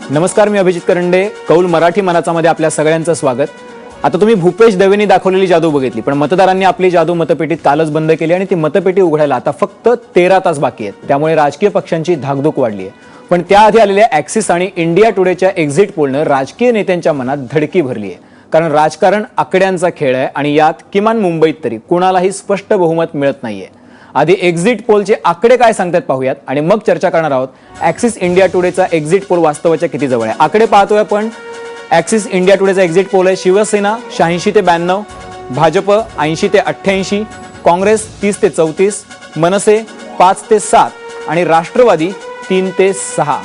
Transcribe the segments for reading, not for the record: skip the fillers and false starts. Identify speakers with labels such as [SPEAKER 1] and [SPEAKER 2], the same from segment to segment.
[SPEAKER 1] नमस्कार, मी अभिजित करंडे. कौल मराठी मनाचामध्ये आपल्या सगळ्यांचं स्वागत. आता तुम्ही भूपेश दवेंनी दाखवलेली जादू बघितली, पण मतदारांनी आपली जादू मतपेटीत कालच बंद केली आणि ती मतपेटी उघडायला आता फक्त 13 तास बाकी आहेत. त्यामुळे राजकीय पक्षांची धाकधूक वाढली आहे. पण त्याआधी आलेल्या ॲक्सिस आणि इंडिया टुडेच्या एक्झिट पोलनं राजकीय नेत्यांच्या मनात धडकी भरली आहे. कारण राजकारण आकड्यांचा खेळ आहे आणि यात किमान मुंबईत तरी कुणालाही स्पष्ट बहुमत मिळत नाहीये. आधी एक्झिट पोलचे आकडे काय सांगतात पाहूयात आणि मग चर्चा करणार आहोत. ॲक्सिस इंडिया टुडेचा एक्झिट पोल वास्तवाच्या किती जवळ आहे. आकडे पाहतोय आपण. ॲक्सिस इंडिया टुडेचा एक्झिट पोल आहे. शिवसेना 86 ते 92, भाजप 80 ते 88, काँग्रेस 30 ते 34, मनसे 5 ते 7 आणि राष्ट्रवादी 3 ते 6.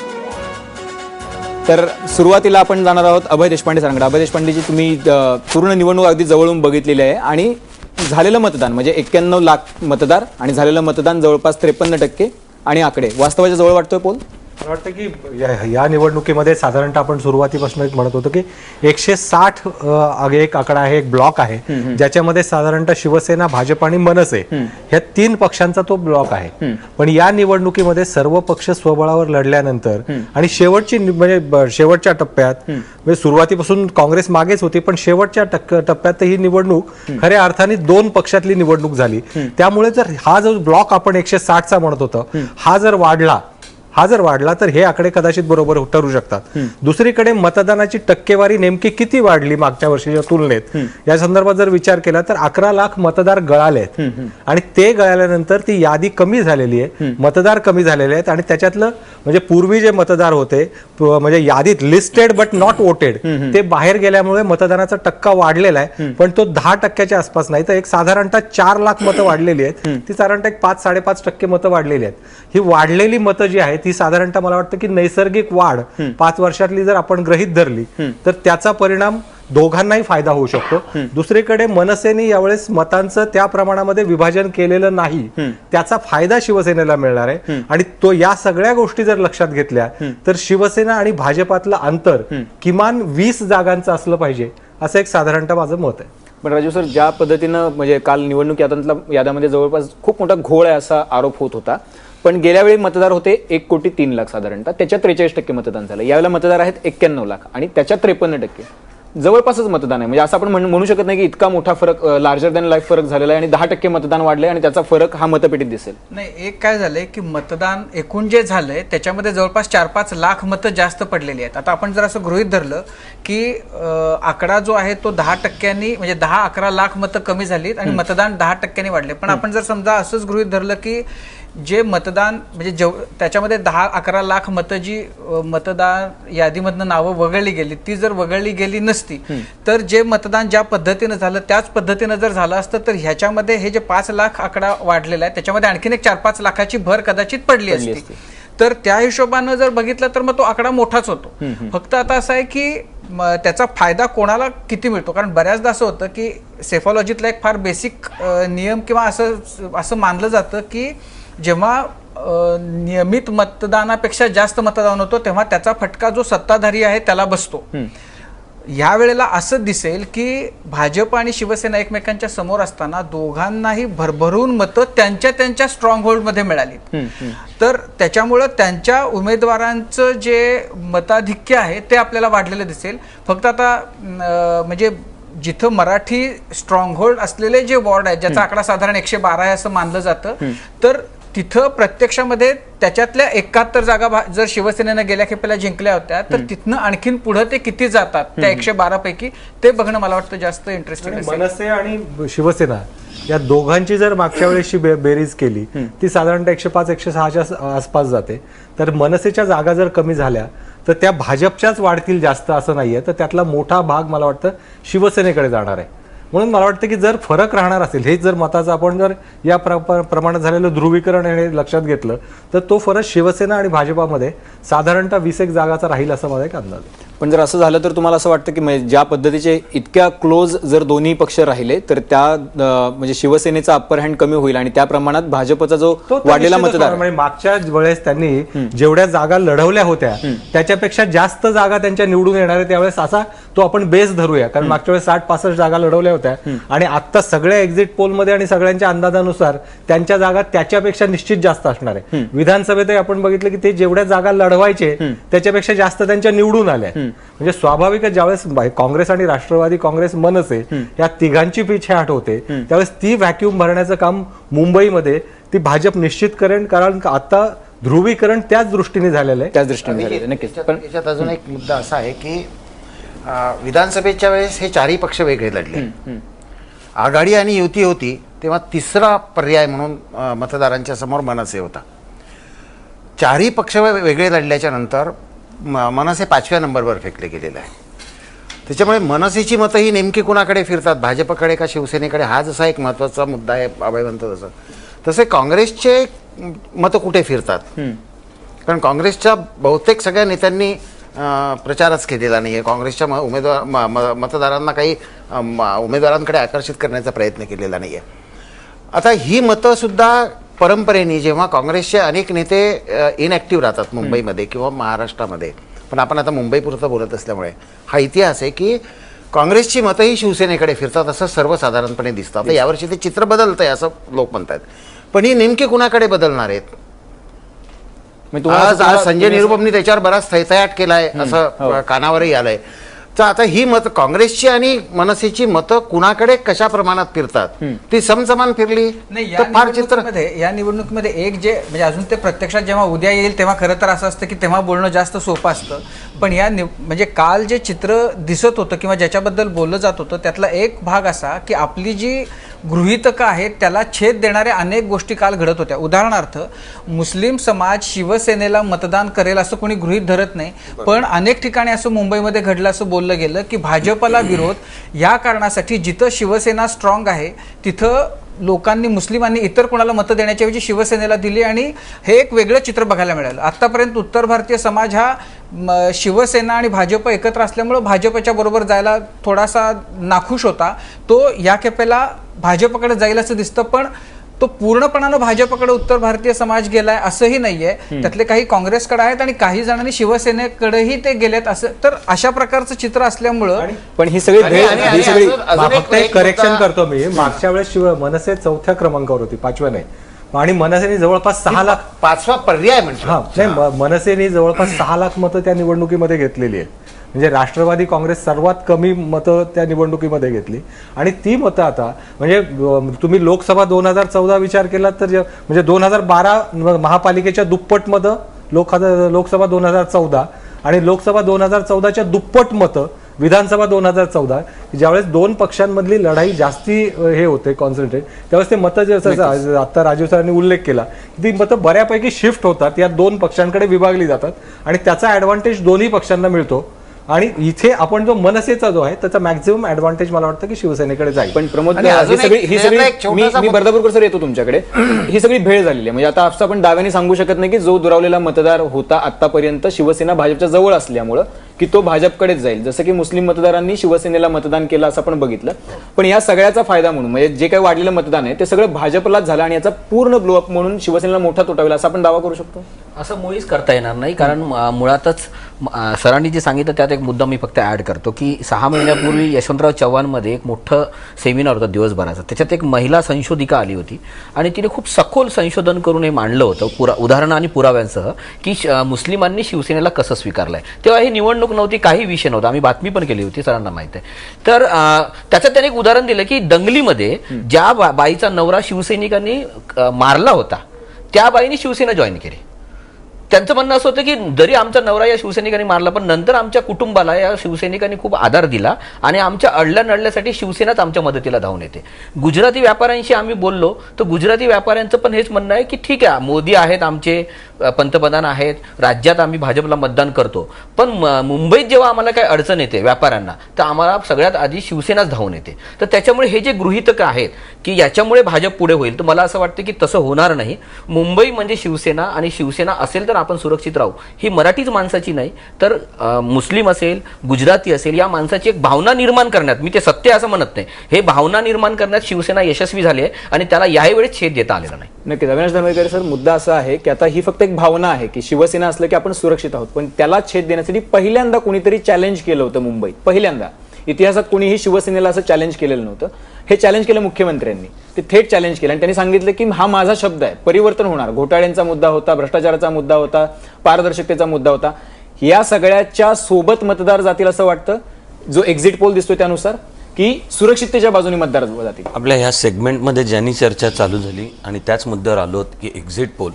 [SPEAKER 1] तर सुरुवातीला आपण जाणार आहोत अभय देशपांडे सरांकडे. अभय देशपांडेजी, तुम्ही पूर्ण निवडणूक अगदी जवळून बघितलेली आहे आणि झालेलं मतदान म्हणजे 91 लाख मतदार आणि झालेलं मतदान जवळपास 53% आणि आकडे वास्तवाच्या जवळ वाटतोय पोल.
[SPEAKER 2] मला वाटतं की या निवडणुकीमध्ये साधारणतः आपण सुरुवातीपासून एक म्हणत होतो की 160 एक आकडा आहे, एक ब्लॉक आहे, ज्याच्यामध्ये साधारणतः शिवसेना, भाजप आणि मनसे ह्या 3 पक्षांचा तो ब्लॉक आहे. पण या निवडणुकीमध्ये सर्व पक्ष स्वबळावर लढल्यानंतर आणि शेवटच्या टप्प्यात म्हणजे सुरुवातीपासून काँग्रेस मागेच होती, पण शेवटच्या टप्प्यात ही निवडणूक खऱ्या अर्थाने 2 पक्षातली निवडणूक झाली. त्यामुळे जर हा जो ब्लॉक आपण 160चा म्हणत होतो हा जर वाढला तर हे आकडे कदाचित बरोबर ठरू शकतात. दुसरीकडे मतदानाची टक्केवारी नेमकी किती वाढली मागच्या वर्षीच्या तुलनेत या संदर्भात जर विचार केला तर 11 लाख मतदार गळाले आहेत आणि ते गळाल्यानंतर ती यादी कमी झालेली आहे, मतदार कमी झालेले आहेत आणि त्याच्यातलं म्हणजे पूर्वी जे मतदार होते म्हणजे यादीत लिस्टेड बट नॉट वोटेड ते बाहेर गेल्यामुळे मतदानाचा टक्का वाढलेला आहे, पण तो 10% आसपास नाही तर एक साधारणतः 4 लाख मतं वाढलेली आहेत. ती साधारणतः 5-5.5% मतं वाढलेली आहेत. ही वाढलेली मतं जी आहेत ती साधारणतः मला वाटतं की नैसर्गिक वाढ 5 वर्षातली जर आपण गृहीत धरली तर त्याचा परिणाम दोघांनाही फायदा होऊ शकतो. दुसरीकडे मनसेने यावेळेस मतांचं त्या प्रमाणामध्ये विभाजन केलेलं नाही, त्याचा फायदा शिवसेनेला मिळणार आहे आणि तो या सगळ्या गोष्टी जर लक्षात घेतल्या तर शिवसेना आणि भाजपातलं अंतर किमान 20 जागांचं असलं पाहिजे असं एक साधारणतः माझं मत आहे.
[SPEAKER 1] पण राजू सर, ज्या पद्धतीनं म्हणजे काल निवडणूक याद्यामध्ये जवळपास खूप मोठा घोळ आहे असा आरोप होत होता, पण गेल्या वेळी मतदार होते 1,03,00,000 साधारणतः, त्याच्यात 43% मतदान झालं. यावेळेला मतदार आहेत 91 लाख आणि त्याच्यात 53%. जवळपासच मतदान आहे. म्हणजे असं आपण म्हणू शकत नाही की इतका मोठा फरक, लार्जर दॅन लाईफ फरक झालेला आहे आणि 10% मतदान वाढलंय आणि त्याचा फरक हा मतपेटीत दिसेल.
[SPEAKER 3] नाही, एक काय झालंय की मतदान एकूण जे झालंय त्याच्यामध्ये जवळपास 4-5 लाख मतं जास्त पडलेली आहेत. आता आपण जर असं गृहीत धरलं की आकडा जो आहे तो 10% म्हणजे 10-11 लाख मतं कमी झालीत आणि मतदान 10% वाढले. पण आपण जर समजा असंच गृहीत धरलं की जे मतदान म्हणजे त्याच्यामध्ये 10-11 लाख मतं जी मतदार यादीमधनं नावं वगळली गेली ती जर वगळली गेली नसती तर जे मतदान ज्या पद्धतीनं झालं त्याच पद्धतीनं जर झालं असतं तर ह्याच्यामध्ये हे जे 5 लाख आकडा वाढलेला आहे त्याच्यामध्ये आणखीन एक 4-5 लाखाची भर कदाचित पडली असती. तर त्या हिशोबानं जर बघितलं तर मग तो आकडा मोठाच होतो. फक्त आता असं आहे की त्याचा फायदा कोणाला किती मिळतो. कारण बऱ्याचदा असं होतं की सेफॉलॉजीतला एक फार बेसिक नियम किंवा असं मानलं जातं की जेव्हा नियमित मतदानापेक्षा जास्त मतदान होतो तेव्हा त्याचा फटका जो सत्ताधारी आहे त्याला बसतो. या वेळेला असं दिसेल की भाजप आणि शिवसेना एकमेकांच्या समोर असताना दोघांनाही भरभरून मतं त्यांच्या स्ट्रॉंग होल्डमध्ये मिळाली. तर त्याच्यामुळं त्यांच्या उमेदवारांचं जे मताधिक्य आहे ते आपल्याला वाढलेलं दिसेल. फक्त आता म्हणजे जिथं मराठी स्ट्रॉंग होल्ड असलेले जे वॉर्ड आहेत ज्याचा आकडा साधारण 112 आहे असं मानलं जातं, तर तिथं प्रत्यक्षामध्ये त्याच्यातल्या 71 जागा जर शिवसेनेनं गेल्या खेपेला जिंकल्या होत्या तर तिथनं आणखीन पुढे ते किती जातात त्या 112 पैकी ते बघणं मला वाटतं जास्त इंटरेस्टिंग आहे.
[SPEAKER 2] मनसे आणि शिवसेना या दोघांची जर मागच्या वेळेसची बेरीज केली ती साधारणतः 105-106च्या आसपास जाते. तर मनसेच्या जागा जर कमी झाल्या तर त्या भाजपच्याच वाढतील जास्त असं नाहीये, तर त्यातला मोठा भाग मला वाटतं शिवसेनेकडे जाणार आहे. म्हणून मला वाटतं की जर फरक राहणार असेल हे जर मताचं आपण जर या प्रमाणात झालेलं ध्रुवीकरण हे लक्षात घेतलं तर तो फरक शिवसेना आणि भाजपामध्ये साधारणतः 20 जागाचा राहील असं माझा एक अंदाज आहे.
[SPEAKER 1] पण जर असं झालं तर तुम्हाला असं वाटतं की म्हणजे ज्या पद्धतीचे इतक्या क्लोज जर दोन्ही पक्ष राहिले तर त्या म्हणजे शिवसेनेचा अप्पर हँड कमी होईल आणि त्या प्रमाणात भाजपचा जो
[SPEAKER 2] तो तर
[SPEAKER 1] वाढलेला
[SPEAKER 2] निश्चितच
[SPEAKER 1] मतदार
[SPEAKER 2] होणार. म्हणजे मागच्या वेळेस त्यांनी जेवढ्या जागा लढवल्या होत्या त्याच्यापेक्षा जास्त जागा त्यांच्या निवडून येणार आहे त्यावेळेस असा तो आपण बेस धरूया. कारण मागच्या वेळेस 60-65 जागा लढवल्या होत्या आणि आता सगळ्या एक्झिट पोलमध्ये आणि सगळ्यांच्या अंदाजानुसार त्यांच्या जागा त्याच्यापेक्षा निश्चित जास्त असणार आहे. विधानसभेतही आपण बघितलं की ते जेवढ्या जागा लढवायचे त्याच्यापेक्षा जास्त त्यांच्या निवडून आल्या. म्हणजे स्वाभाविकच ज्यावेळेस काँग्रेस आणि राष्ट्रवादी काँग्रेस मनसे या तिघांची पिछेहाट होते त्यावेळेस ती व्हॅक्यूम भरण्याचं काम मुंबईमध्ये ती भाजप निश्चित करेल. कारण आता ध्रुवीकरण त्याच दृष्टीने झालेलं आहे.
[SPEAKER 1] त्याच दृष्टीने झालेलं आहे. नक्कीच. पण
[SPEAKER 4] याच्यात अजून एक मुद्दा असा आहे की विधानसभेच्या वेळेस हे चारही पक्ष वेगळे लढले. आघाडी आणि युती होती तेव्हा तिसरा पर्याय म्हणून मतदारांच्या समोर मनसे होता. चारही पक्ष वेगळे लढल्याच्या नंतर मनसे 5व्या नंबरवर फेकले गेलेलं आहे. त्याच्यामुळे मनसेची मतं ही नेमकी कुणाकडे फिरतात, भाजपकडे का शिवसेनेकडे, हा जसा एक महत्त्वाचा मुद्दा आहे अभय म्हणतो तसं. तसे काँग्रेसचे मतं कुठे फिरतात. कारण काँग्रेसच्या बहुतेक सगळ्या नेत्यांनी प्रचारच केलेला नाही आहे. काँग्रेसच्या मतदारांना काही उमेदवारांकडे आकर्षित करण्याचा प्रयत्न केलेला नाही आहे. आता ही मतं सुद्धा परंपरेने जेव्हा काँग्रेसचे अनेक नेते इनॅक्टिव्ह राहतात मुंबईमध्ये किंवा महाराष्ट्रामध्ये, पण आपण आता मुंबईपुरतं बोलत असल्यामुळे हा इतिहास आहे की काँग्रेसची मतं ही शिवसेनेकडे फिरतात असं सर्वसाधारणपणे दिसतं. आता यावर्षी ते चित्र बदलतंय असं लोक म्हणतात, पण ही नेमकी कुणाकडे बदलणार आहेत. आज संजय निरुपमनी त्याच्यावर बराच थैथयाट केलाय असं कानावरही आलंय. तर आता ही मतं काँग्रेसची आणि मनसेची मतं कुणाकडे कशा प्रमाणात फिरतात ती समसमान फिरली
[SPEAKER 3] नाही.
[SPEAKER 4] तर फार चित्र
[SPEAKER 3] या निवडणुकीमध्ये एक जे म्हणजे अजून ते प्रत्यक्षात जेव्हा उद्या येईल तेव्हा खरं तर असं असतं की तेव्हा बोलणं जास्त सोपं असतं. पण म्हणजे काल जे चित्र दिसत होतं किंवा ज्याच्याबद्दल बोललं जात होतं त्यातला एक भाग असा की आपली जी गृहीतकं आहेत त्याला छेद देणाऱ्या अनेक गोष्टी काल घडत होत्या. उदाहरणार्थ मुस्लिम समाज शिवसेनेला मतदान करेल असं कोणी गृहीत धरत नाही, पण अनेक ठिकाणी असं मुंबईमध्ये घडलं असं बोललं गेलं की भाजपला विरोध या कारणासाठी जिथं शिवसेना स्ट्रॉंग आहे तिथं लोकांनी मुस्लिमांनी इतर कोणाला मतं देण्याच्याऐवजी शिवसेनेला दिली आणि हे एक वेगळं चित्र बघायला मिळालं. आतापर्यंत उत्तर भारतीय समाज हा शिवसेना आणि भाजप एकत्र असल्यामुळं भाजपच्या बरोबर जायला थोडासा नाखुश होता. तो या खेपेला भाजपकडे जाईल असं दिसतं, पण तो पूर्णपणानं भाजपकडे उत्तर भारतीय समाज गेलाय असंही नाहीये. त्यातले काही काँग्रेसकडे आहेत आणि काही जणांनी शिवसेनेकडेही ते गेलेत. असं तर अशा प्रकारचं चित्र असल्यामुळं
[SPEAKER 1] पण ही सगळी ही सगळी
[SPEAKER 2] फक्त एक करेक्शन करतो मी. मागच्या वेळेस मनसे 4थ्या क्रमांकावर होती, 5व्या नाही. आणि मनसेने जवळपास 6 लाख
[SPEAKER 4] 5वा पर्याय म्हणजे
[SPEAKER 2] हा नाही मनसेने जवळपास 6 लाख मतं त्या निवडणुकीमध्ये घेतलेली आहेत. म्हणजे राष्ट्रवादी काँग्रेस सर्वात कमी मतं त्या निवडणुकीमध्ये घेतली आणि ती मतं आता म्हणजे तुम्ही लोकसभा 2014 विचार केला तर म्हणजे 2012 महापालिकेच्या दुप्पट मतं लोकसभा 2014 आणि लोकसभा 2014च्या दुप्पट मतं विधानसभा 2014. ज्यावेळेस दोन पक्षांमधली लढाई जास्ती हे होते कॉन्सन्ट्रेट त्यावेळेस ते मतं जे आता राजीव सरांनी उल्लेख केला ती मतं बऱ्यापैकी शिफ्ट होतात, या दोन पक्षांकडे विभागली जातात आणि त्याचा ऍडव्हान्टेज दोन्ही पक्षांना मिळतो. आणि इथे आपण जो मनसेचा जो आहे त्याचा मॅक्झिमम ऍडव्हान्टेज मला वाटतं की शिवसेनेकडे जाईल.
[SPEAKER 1] पण प्रमोद
[SPEAKER 4] आणि अजून
[SPEAKER 1] ही सगळी
[SPEAKER 4] एक छोटासा
[SPEAKER 1] मी बर्दापूरकर सर येतो तुमच्याकडे. ही सगळी भेळ झालेली आहे. म्हणजे आता असं आपण दाव्याने सांगू शकत नाही की जो दुरावलेला मतदार होता आतापर्यंत शिवसेना भाजपच्या जवळ असल्यामुळं की तो भाजपकडेच जाईल. जसं की मुस्लिम मतदारांनी शिवसेनेला मतदान केलं असं आपण बघितलं. पण या सगळ्याचा फायदा म्हणून म्हणजे जे काही वाढलेलं मतदान आहे ते सगळं भाजपलाच झालं आणि याचा पूर्ण ब्लोअप म्हणून शिवसेनेला मोठा तोटा होईल असं आपण दावा करू शकतो.
[SPEAKER 5] असं मुळीच करता येणार नाही. कारण मुळातच सरांनी जे सांगितलं त्यात एक मुद्दा मी फक्त ऍड करतो की 6 महिन्यापूर्वी यशवंतराव चव्हाणमध्ये एक मोठं सेमिनार होतं दिवसभराचं. त्याच्यात एक महिला संशोधिका आली होती आणि तिने खूप सखोल संशोधन करून हे मांडलं होतं उदाहरणं आणि पुराव्यांसह की मुस्लिमांनी शिवसेनेला कसं स्वीकारलंय. तेव्हा ही निवडणूक नव्हती, काही विषय नव्हता. आम्ही बातमी पण केली होती, सरांना माहित आहे. तर त्याच्यात त्याने एक उदाहरण दिलं की दंगलीमध्ये ज्या बाईचा नवरा शिवसैनिकांनी मारला होता त्या बाईने शिवसेना जॉईन केली. त्यांचं म्हणणं असं होतं की जरी आमचा नवरा या शिवसैनिकांनी मारला पण नंतर आमच्या कुटुंबाला या शिवसैनिकांनी खूप आधार दिला आणि आमच्या अडल्यानडल्यासाठी शिवसेनाच आमच्या मदतीला धावून येते. गुजराती व्यापाऱ्यांशी आम्ही बोललो तर गुजराती व्यापाऱ्यांचं पण हेच म्हणणं आहे की ठीक आहे मोदी आहेत आमचे पंतप्रधान आहेत, राज्यात आम्ही भाजपला मतदान करतो, पण मुंबईत जेव्हा आम्हाला काही अडचण येते व्यापाऱ्यांना, तर आम्हाला सगळ्यात आधी शिवसेनाच धावून येते. तर त्याच्यामुळे हे जे गृहीतक आहेत की याच्यामुळे भाजप पुढे होईल, तर मला असं वाटतं की तसं होणार नाही. मुंबई म्हणजे शिवसेना, आणि शिवसेना असेल तर आपण सुरक्षित राहू. ही मराठीच माणसाची नाही, तर मुस्लिम असेल, गुजराती असेल, या माणसाची एक भावना निर्माण करण्यात, मी ते सत्य असं म्हणत नाही, हे भावना निर्माण करण्यात शिवसेना यशस्वी झाली आहे, आणि त्याला याही वेळेस छेद देता आलेला नाही.
[SPEAKER 1] नक्कीच अविनाश धर्मेकर सर, मुद्दा असा आहे की आता ही फक्त एक भावना आहे की शिवसेना असलं की आपण सुरक्षित आहोत, पण त्याला छेद देण्यासाठी पहिल्यांदा कोणीतरी चॅलेंज केलं होतं मुंबईत. पहिल्यांदा इतिहासात कोणीही शिवसेनेला असं चॅलेंज केलेलं नव्हतं. हे चॅलेंज केलं मुख्यमंत्र्यांनी, ते थेट चॅलेंज केलं आणि त्यांनी सांगितलं की हा माझा शब्द आहे, परिवर्तन होणार. घोटाळ्यांचा मुद्दा होता, भ्रष्टाचाराचा मुद्दा होता, पारदर्शकतेचा मुद्दा होता. या सगळ्याच्या सोबत मतदार जातील असं वाटतं, जो एक्झिट पोल दिसतोय त्यानुसार, की सुरक्षिततेच्या बाजूने मतदार जातील.
[SPEAKER 6] आपल्या ह्या सेगमेंटमध्ये ज्यांनी चर्चा चालू झाली आणि त्याच मुद्द्यावर आलो की एक्झिट पोल,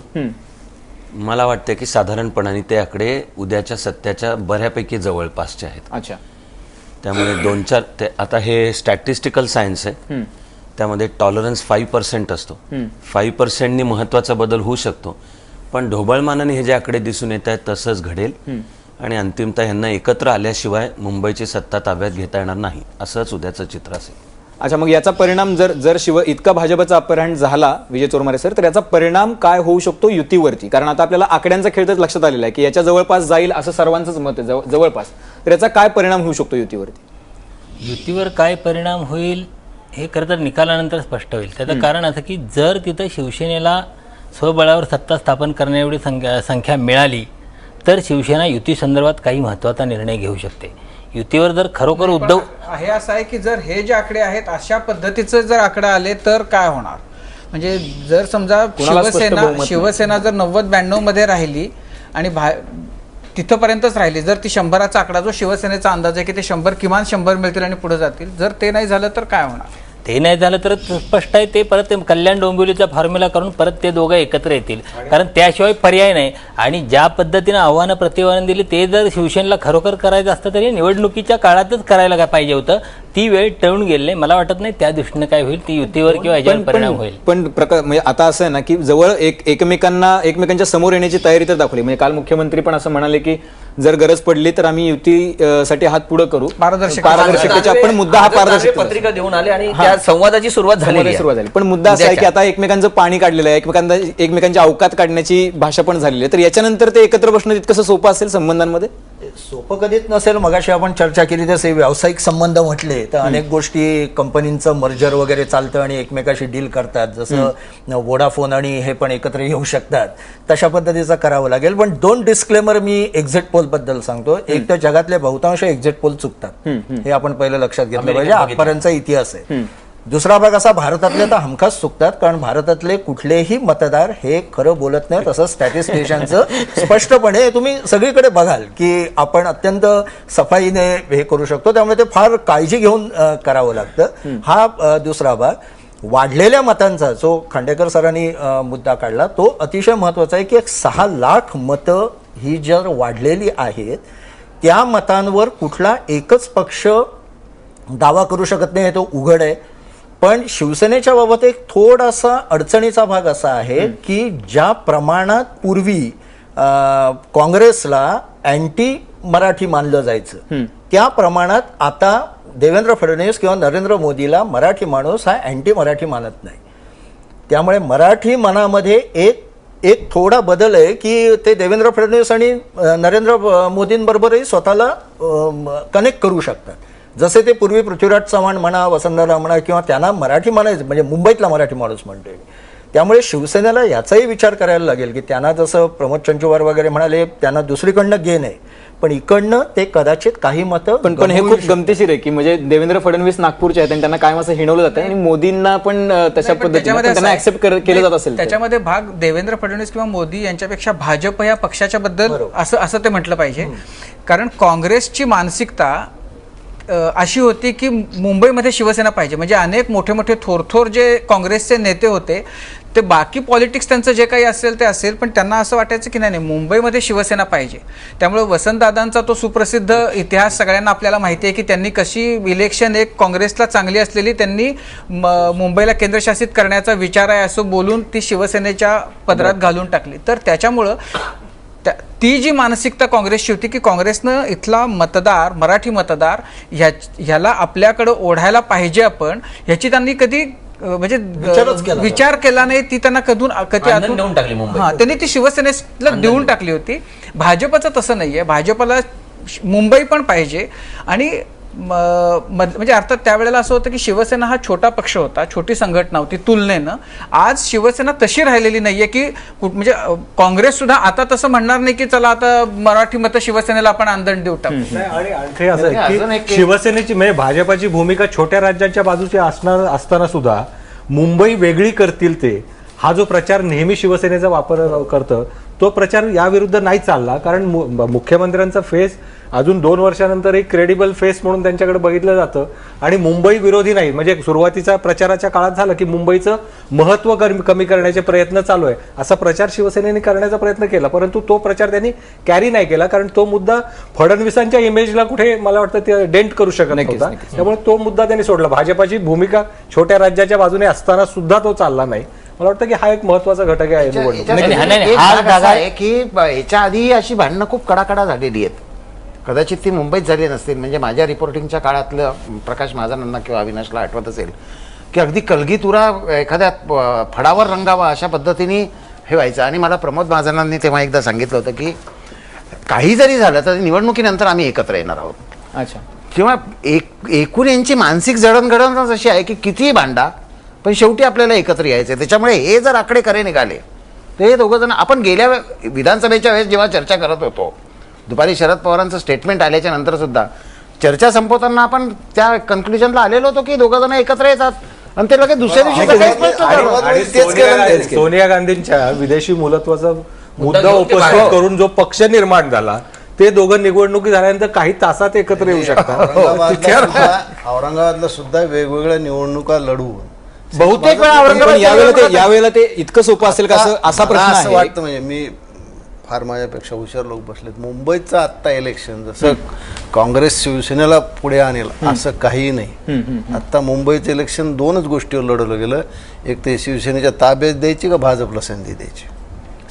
[SPEAKER 6] मला वाटतं की साधारणपणाने ते आकडे उद्याच्या सत्याच्या बऱ्यापैकी जवळपासचे आहेत.
[SPEAKER 1] अच्छा,
[SPEAKER 6] त्यामुळे 2-4 आता हे स्टॅटिस्टिकल सायन्स आहे, त्यामध्ये टॉलरन्स 5% असतो. 5%नी महत्वाचा बदल होऊ शकतो, पण ढोबळमानाने हे जे आकडे दिसून येत आहेत तसंच घडेल, आणि अंतिमतः ह्यांना एकत्र आल्याशिवाय मुंबईची सत्ता ताब्यात घेता येणार नाही, असंच उद्याचं चित्र असेल.
[SPEAKER 1] अच्छा, मग याचा परिणाम जर इतका भाजपचा अपहरण झाला विजय चोरमारे सर, तर याचा परिणाम काय होऊ शकतो युतीवरती? कारण आता आपल्याला आकड्यांचा खेळ तर लक्षात आलेला आहे की याच्या जवळपास जाईल असं सर्वांचंच मत आहे, जवळपास. तर याचा काय परिणाम होऊ शकतो युतीवरती?
[SPEAKER 7] युतीवर काय परिणाम होईल हे खरं तर निकालानंतर स्पष्ट होईल. त्याचं कारण असं की जर तिथं शिवसेनेला स्वबळावर सत्ता स्थापन करण्या एवढी संख्या मिळाली, तर शिवसेना युती संदर्भात काही महत्त्वाचा निर्णय घेऊ शकते. युतीवर जर खरोखर उद्धव,
[SPEAKER 3] हे असं आहे की जर हे जे आकडे आहेत अशा पद्धतीचं जर आकडे आले तर काय होणार? म्हणजे जर समजा शिवसेना जर 90-92 मध्ये राहिली आणि तिथंपर्यंतच राहिली, जर ती 100चा आकडा जो शिवसेनेचा अंदाज आहे की ते 100 किमान 100 मिळतील आणि पुढे जातील, जर ते नाही झालं तर काय होणार?
[SPEAKER 7] ते नाही झालं तर स्पष्ट आहे, ते परत कल्याण डोंबिवलीचा फॉर्म्युला करून परत ते दोघं एकत्र येतील, कारण त्याशिवाय पर्याय नाही. आणि ज्या पद्धतीनं आव्हानं प्रतिआव्हानं दिली, ते जर शिवसेनेला खरोखर करायचं असतं तरी निवडणुकीच्या काळातच करायला काय पाहिजे होतं. ती वेळ टळून गेली नाही. मला वाटत नाही त्या दृष्टीने काय होईल, ती युतीवर किंवा याच्यावर परिणाम होईल.
[SPEAKER 1] पण म्हणजे आता असं आहे ना की जवळ एकमेकांच्या समोर येण्याची तयारी तर दाखवली. म्हणजे काल मुख्यमंत्री पण असं म्हणाले की जर गरज पडली तर आम्ही युतीसाठी हात पुढे करू. पारदर्शकतेचा पण मुद्दा हा पारदर्शक
[SPEAKER 5] पत्रिका देऊन आले आणि त्या संवादाची सुरुवात झाली.
[SPEAKER 1] पण मुद्दा असा आहे की आता एकमेकांचं पाणी काढलेलं आहे, एकमेकांच्या अवकात काढण्याची भाषा पण झालेली आहे. तर याच्यानंतर ते एकत्र बसणं तितकंसं सोपं असेल संबंधांमध्ये?
[SPEAKER 8] सोपं कधीच नसेल. मगाशी आपण चर्चा केली तसे व्यावसायिक संबंध म्हटले तर अनेक गोष्टी कंपनींचं मर्जर वगैरे चालतं आणि एकमेकाशी डील करतात, जसं वोडाफोन आणि हे पण एकत्र येऊ शकतात, तशा पद्धतीचं करावं लागेल. पण 2 डिस्क्लेमर मी एक्झिट पोल बद्दल सांगतो. एक तर जगातले बहुतांश एक्झिट पोल चुकतात, हे आपण पहिलं लक्षात घेतलं पाहिजे, आजपर्यंतचा इतिहास आहे. दुसरा भाग असा, भारतातले तर हमखास चुकतात, कारण भारतातले कुठलेही मतदार हे खरं बोलत नाहीत, असं स्टॅटिस्टिशियनचं स्पष्टपणे तुम्ही सगळीकडे बघाल की आपण अत्यंत सफाईने हे करू शकतो, त्यामुळे ते फार काळजी घेऊन करावं लागतं. हा दुसरा भाग. वाढलेल्या मतांचा जो खांडेकर सरांनी मुद्दा काढला तो अतिशय महत्वाचा आहे की 6 लाख मतं ही जर वाढलेली आहेत, त्या मतांवर कुठला एकच पक्ष दावा करू शकत नाही, हे तो उघड आहे. पण शिवसेनेच्या बाबत एक थोडासा अडचणीचा भाग असा आहे की ज्या प्रमाणात पूर्वी काँग्रेसला अँटी मराठी मानलं जायचं, त्या प्रमाणात आता देवेंद्र फडणवीस किंवा नरेंद्र मोदीला मराठी माणूस हा अँटी मराठी मानत नाही. त्यामुळे मराठी मनामध्ये एक थोडा बदल आहे की ते देवेंद्र फडणवीस आणि नरेंद्र मोदींबरोबरही स्वतःला कनेक्ट करू शकतात. जसे ते पूर्वी पृथ्वीराज चव्हाण म्हणा, वसंतदादा म्हणा, किंवा त्यांना मराठी मानायचं म्हणजे मुंबईतला मराठी माणूस म्हणतोय. त्यामुळे शिवसेनेला याचाही विचार करायला लागेल की त्यांना जसं प्रमोद चंचुवार वगैरे म्हणाले, त्यांना दुसरीकडनं गेन आहे, पण इकडनं ते कदाचित काही मतं.
[SPEAKER 1] पण हे खूप गमतीशीर आहे की म्हणजे देवेंद्र फडणवीस नागपूरचे आहेत आणि त्यांना कायम असं हिणवलं जातं आणि मोदींना पण तशा पद्धतीने त्यांना ऍक्सेप्ट केलं जात असेल.
[SPEAKER 3] त्याच्यामध्ये भाग देवेंद्र फडणवीस किंवा मोदी यांच्यापेक्षा भाजप या पक्षाच्या बद्दल असं ते म्हटलं पाहिजे. कारण काँग्रेसची मानसिकता अशी होती की मुंबईमध्ये शिवसेना पाहिजे. म्हणजे अनेक मोठे मोठे थोरथोर जे काँग्रेसचे नेते होते ते बाकी पॉलिटिक्स त्यांचं जे काही असेल ते असेल, पण त्यांना असं वाटायचं की नाही मुंबईमध्ये शिवसेना पाहिजे. त्यामुळे वसंतदादांचा तो सुप्रसिद्ध इतिहास सगळ्यांना आपल्याला माहिती आहे की त्यांनी कशी इलेक्शन एक काँग्रेसला चांगली असलेली त्यांनी मुंबईला केंद्रशासित करण्याचा विचार आहे असं बोलून ती शिवसेनेच्या पदरात घालून टाकली. तर त्याच्यामुळं ती जी मानसिकता काँग्रेसची होती की काँग्रेसनं इथला मतदार, मराठी मतदार ह्याला आपल्याकडं ओढायला पाहिजे आपण, ह्याची त्यांनी कधी म्हणजे विचार केला नाही. ती त्यांना कधी
[SPEAKER 5] देऊन टाकली मुंबई.
[SPEAKER 3] त्यांनी ती शिवसेनेला देऊन टाकली होती. भाजपचं तसं नाहीये. भाजपला मुंबई पण पाहिजे आणि म्हणजे अर्थात त्यावेळेला असं होतं की शिवसेना हा छोटा पक्ष होता, छोटी संघटना होती तुलनेनं. आज शिवसेना तशी राहिलेली नाहीये की म्हणजे काँग्रेस सुद्धा आता तसं म्हणणार नाही की चला आता मराठी मतं शिवसेनेला आपण आंदण देऊ टाकू.
[SPEAKER 2] आणि आणखी असं आहे की शिवसेनेची म्हणजे भाजपाची भूमिका छोट्या राज्यांच्या बाजूची असताना सुद्धा मुंबई वेगळी करतील ते हा जो प्रचार नेहमी शिवसेनेचा वापर करतं तो प्रचार याविरुद्ध नाही चालला. कारण मुख्यमंत्र्यांचा फेस अजून 2 वर्षानंतर एक क्रेडिबल फेस म्हणून त्यांच्याकडे बघितलं जातं आणि मुंबई विरोधी नाही. म्हणजे सुरुवातीच्या प्रचाराच्या काळात झालं की मुंबईचं महत्व कमी करण्याचे प्रयत्न चालू आहे असा प्रचार शिवसेनेने करण्याचा प्रयत्न केला, परंतु तो प्रचार त्यांनी कॅरी नाही केला. कारण तो मुद्दा फडणवीसांच्या इमेजला कुठे मला वाटतं ते डेंट करू शकत नव्हता. त्यामुळे तो मुद्दा त्यांनी सोडला. भाजपाची भूमिका छोट्या राज्याच्या बाजूने असताना सुद्धा तो चालला नाही. मला वाटतं की हा एक महत्वाचा घटक आहे
[SPEAKER 4] की याच्या आधी अशी भांडणं खूप कडाकडा झालेली आहेत. कदाचित ती मुंबईत झाली नसतील. म्हणजे माझ्या रिपोर्टिंगच्या काळातलं प्रकाश महाजनांना किंवा अविनाशला आठवत असेल की अगदी कलगीतुरा एखाद्या फडावर रंगावा अशा पद्धतीने हे व्हायचं. आणि मला प्रमोद महाजनांनी तेव्हा एकदा सांगितलं होतं की काही जरी झालं तर निवडणुकीनंतर आम्ही एकत्र येणार आहोत.
[SPEAKER 1] अच्छा.
[SPEAKER 4] किंवा एकूण यांची मानसिक जडणघडणच अशी आहे की कितीही भांडा पण शेवटी आपल्याला एकत्र यायचं. त्याच्यामुळे हे जर आकडे खरे निघाले तर हे दोघं जण आपण गेल्या विधानसभेच्या वेळेस जेव्हा चर्चा करत होतो दुपारी शरद पवारांचं स्टेटमेंट आल्याच्या नंतर सुद्धा चर्चा संपवताना आपण त्या कन्क्लुजनला आलेलो होतो की दोघं जण एकत्र येतात आणि ते लगेच दुसऱ्या दिवशी
[SPEAKER 2] सोनिया गांधींच्या विदेशी मूलत्वाचा मुद्दा उपस्थित करून जो पक्ष निर्माण झाला ते दोघं निवडणुकी झाल्यानंतर काही तासात एकत्र येऊ शकतात.
[SPEAKER 9] औरंगाबादला सुद्धा वेगवेगळ्या निवडणुका लढवून
[SPEAKER 4] बहुतेक वेळा
[SPEAKER 1] यावेळेला ते इतकं सोपं असेल का असा प्रश्न
[SPEAKER 9] असं
[SPEAKER 1] आहे.
[SPEAKER 9] वाटतं. म्हणजे मी फार माझ्यापेक्षा हुशार लोक बसलेत. मुंबईचं आत्ता इलेक्शन जसं काँग्रेस शिवसेनेला पुढे आणेल असं काही नाही. आता मुंबईचं इलेक्शन 2च गोष्टीवर लढवलं गेलं. एक ते शिवसेनेच्या ताब्यात द्यायची का भाजपला संधी द्यायची.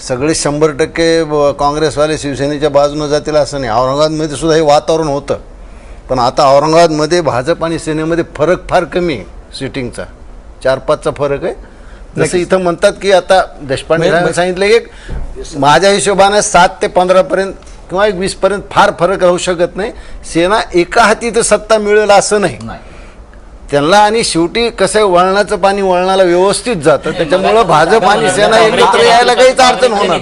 [SPEAKER 9] सगळे 100% काँग्रेसवाले शिवसेनेच्या बाजूने जातील असं नाही. औरंगाबादमध्ये सुद्धा हे वातावरण होतं. पण आता औरंगाबादमध्ये भाजप आणि सेनेमध्ये फरक फार कमी आहे. सिटिंगचा 4-5चा फरक आहे. जसं इथं म्हणतात की आता देशपांडे साहेबांनी सांगितलं की माझ्या हिशोबाने 7 ते 15 पर्यंत किंवा 20 पर्यंत फार फरक राहू शकत नाही. सेना एका हाती तर सत्ता मिळेल असं नाही त्यांना. आणि शेवटी कसं वळणाचं पाणी वळणाला व्यवस्थित जातं. त्याच्यामुळं भाजप आणि सेना एकत्र यायला काहीच अडचण होणार.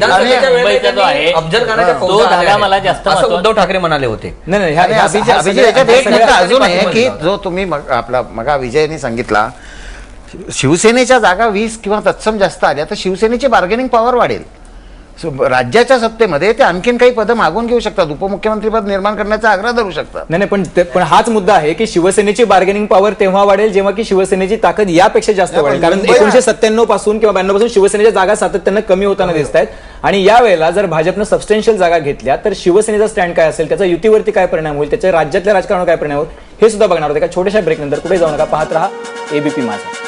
[SPEAKER 5] मला जास्त उद्धव ठाकरे म्हणाले होते.
[SPEAKER 4] अजून आहे की जो तुम्ही आपला मगा विजयने सांगितला शिवसेनेच्या जागा 20 किंवा तत्सम जास्त आल्या तर शिवसेनेची बार्गेनिंग पॉवर वाढेल. राज्याच्या सत्तेमध्ये ते आणखीन काही पदं मागून घेऊ शकतात. उपमुख्यमंत्री पद निर्माण करण्याचा आग्रह धरू शकतात.
[SPEAKER 1] नाही पण हाच मुद्दा आहे की शिवसेनेची बार्गेनिंग पॉवर तेव्हा वाढेल जेव्हा की शिवसेनेची ताकद यापेक्षा जास्त वाढेल. कारण 1997 पासून किंवा 92 पासून शिवसेनेच्या जागा सातत्यानं कमी होताना दिसत आहेत. आणि यावेळेला जर भाजपनं सबस्टेन्शियल जागा घेतल्या तर शिवसेनेचा स्टँड काय असेल, त्याचा युतीवरती काय परिणाम होईल, त्याच्या राज्यातल्या राजकारणावर काय परिणाम होईल हे सुद्धा बघणार होते. का छोट्याशा ब्रेक नंतर कुठे जाऊ नका, पाहत राहा एबीपी माझा.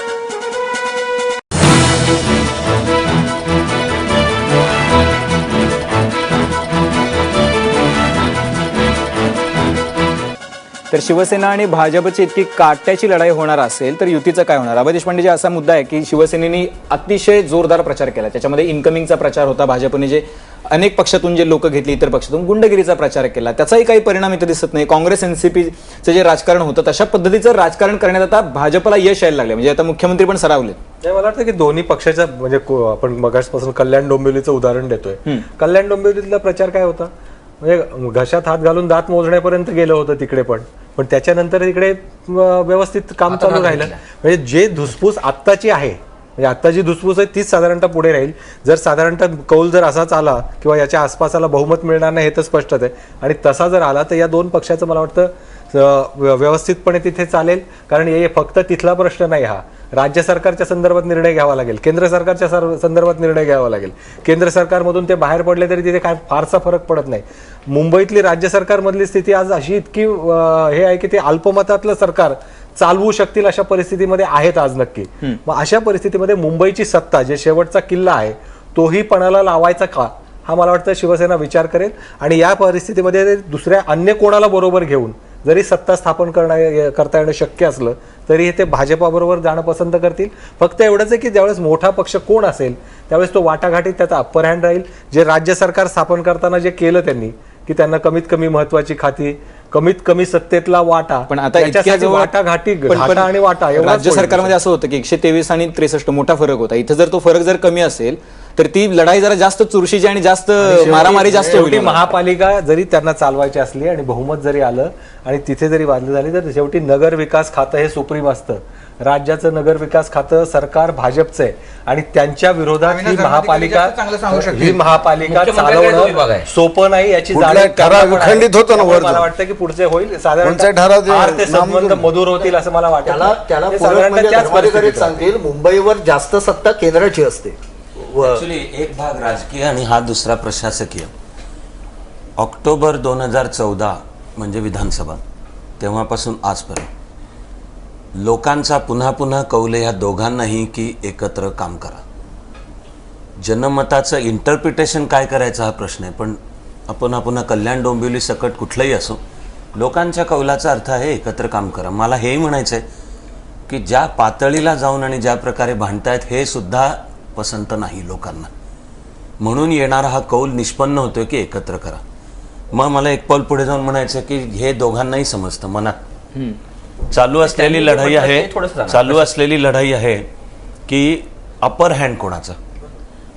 [SPEAKER 1] तर शिवसेना आणि भाजपची इतकी काट्याची लढाई होणार असेल तर युतीचं काय होणार. अभय देशपांडेजी असा मुद्दा आहे की शिवसेनेने अतिशय जोरदार प्रचार केला. त्याच्यामध्ये इन्कमिंगचा प्रचार होता. भाजपने जे अनेक पक्षातून जे लोक घेतली, इतर पक्षातून गुंडगिरीचा प्रचार केला, त्याचाही काही परिणाम इथं दिसत नाही. काँग्रेस एनसीपीचं जे राजकारण होतं तशा पद्धतीचं राजकारण करण्यात आता भाजपला यश यायला लागले. म्हणजे आता मुख्यमंत्री पण सरावले.
[SPEAKER 2] मला वाटतं की दोन्ही पक्षाच्या म्हणजे आपण मगासपासून कल्याण डोंबिवलीचं उदाहरण देतोय. कल्याण डोंबिवलीतला प्रचार काय होता म्हणजे घशात हात घालून दात मोजण्यापर्यंत गेलं होतं तिकडे. पण त्याच्यानंतर तिकडे व्यवस्थित काम चालू राहिलं. म्हणजे जे धुसफूस आत्ताची आहे म्हणजे आता जी धुसफूस आहे तीच साधारणतः पुढे राहील. जर साधारणतः कौल जर असाच आला किंवा याच्या आसपासाला बहुमत मिळणार नाही हे तर स्पष्टच आहे, आणि तसा जर आला तर या दोन पक्षाचं मला वाटतं व्यवस्थितपणे तिथे चालेल. कारण हे फक्त तिथला प्रश्न नाही, हा राज्य सरकारच्या संदर्भात निर्णय घ्यावा लागेल, केंद्र सरकारच्या संदर्भात निर्णय घ्यावा लागेल. केंद्र सरकारमधून ते बाहेर पडले तरी तिथे काय फारसा फरक पडत नाही. मुंबईतली राज्य सरकारमधली स्थिती आज अशी इतकी हे आहे की ते अल्पमतातलं सरकार चालवू शकतील अशा परिस्थितीमध्ये आहेत आज नक्की. मग अशा परिस्थितीमध्ये मुंबईची सत्ता जे शेवटचा किल्ला आहे तोही पणाला लावायचा का, हा मला वाटतं शिवसेना विचार करेल. आणि या परिस्थितीमध्ये दुसऱ्या अन्य कोणाला बरोबर घेऊन जरी सत्ता स्थापन करता येणं शक्य असलं तरी ते भाजपाबरोबर जाणं पसंत करतील. फक्त एवढंच आहे की ज्यावेळेस मोठा पक्ष कोण असेल त्यावेळेस तो वाटाघाटीत त्याचा अप्पर हँड राहील. जे राज्य सरकार स्थापन करताना जे केलं त्यांनी की त्यांना कमीत कमी महत्वाची खाती, कमीत कमी सत्तेतला वाटा,
[SPEAKER 1] पण आता
[SPEAKER 2] त्याच्यासाठी वाटाघाटी घाटा आणि वाटा एवढाच
[SPEAKER 1] राज्य
[SPEAKER 2] होईल.
[SPEAKER 1] सरकारमध्ये असं होतं की 123 आणि 63 मोठा फरक होता. इथं जर तो फरक जर कमी असेल तर ती लढाई जरा जास्त चुरशीची आणि जास्त मारामारी जास्त
[SPEAKER 2] शेवटी
[SPEAKER 1] होईल.
[SPEAKER 2] महापालिका जरी त्यांना चालवायची असली आणि बहुमत जरी आलं आणि तिथे जरी बांधली झाली तर शेवटी नगर विकास खातं हे सुप्रीम असतं. राज्याचं नगर विकास खातं सरकार भाजपचं आहे आणि त्यांच्या विरोधात ही महापालिका
[SPEAKER 3] चांगलं सांगू शकतील.
[SPEAKER 2] ही महापालिका
[SPEAKER 5] मुख्यमंत्र्यांचा विभाग आहे.
[SPEAKER 2] चालवणं सोपं नाही याची
[SPEAKER 9] कुठला
[SPEAKER 2] जाणीव
[SPEAKER 9] ठराव
[SPEAKER 2] त्यांना पण आहे.
[SPEAKER 9] विखंडित होतो ना वर
[SPEAKER 2] मला
[SPEAKER 9] जाऊन.
[SPEAKER 2] वाटतं की पुढचे होईल
[SPEAKER 9] कोणचा ठराव
[SPEAKER 2] साधारण
[SPEAKER 9] ते
[SPEAKER 2] फार ते संबंध
[SPEAKER 9] नामंजूर.
[SPEAKER 2] मधुर होतील असं मला वाटतं.
[SPEAKER 8] त्याला
[SPEAKER 2] ते
[SPEAKER 8] पूरक
[SPEAKER 2] साधारणतः
[SPEAKER 8] म्हणजे
[SPEAKER 2] त्याच
[SPEAKER 8] धर्माधिकारी
[SPEAKER 2] परिस्थितीत
[SPEAKER 8] सांगतील मुंबईवर जास्त सत्ता केंद्राची असते.
[SPEAKER 6] ऍक्च्युली एक भाग राजकीय आणि हा दुसरा प्रशासकीय. ऑक्टोबर 2014 म्हणजे विधानसभा, तेव्हापासून आजपर्यंत लोकांचा पुन्हा पुन्हा कौल या दोघांनाही की एकत्र काम करा. जनमताचं इंटरप्रिटेशन काय करायचं हा प्रश्न आहे, पण आपण पुन्हा कल्याण डोंबिवली सकट कुठलंही असो, लोकांच्या कौलाचा अर्थ आहे एकत्र काम करा. मला हेही म्हणायचं आहे की ज्या पातळीला जाऊन आणि ज्या प्रकारे भांडतायत हे सुद्धा पसंत नाही लोकांना, म्हणून येणारा हा कौल निष्पन्न होतोय की एकत्र करा. मग मला एक पाऊल पुढे जाऊन म्हणायचं की हे दोघांनाही समजतं मनात चालू असलेली लढाई आहे की अपर हँड कोणाचा.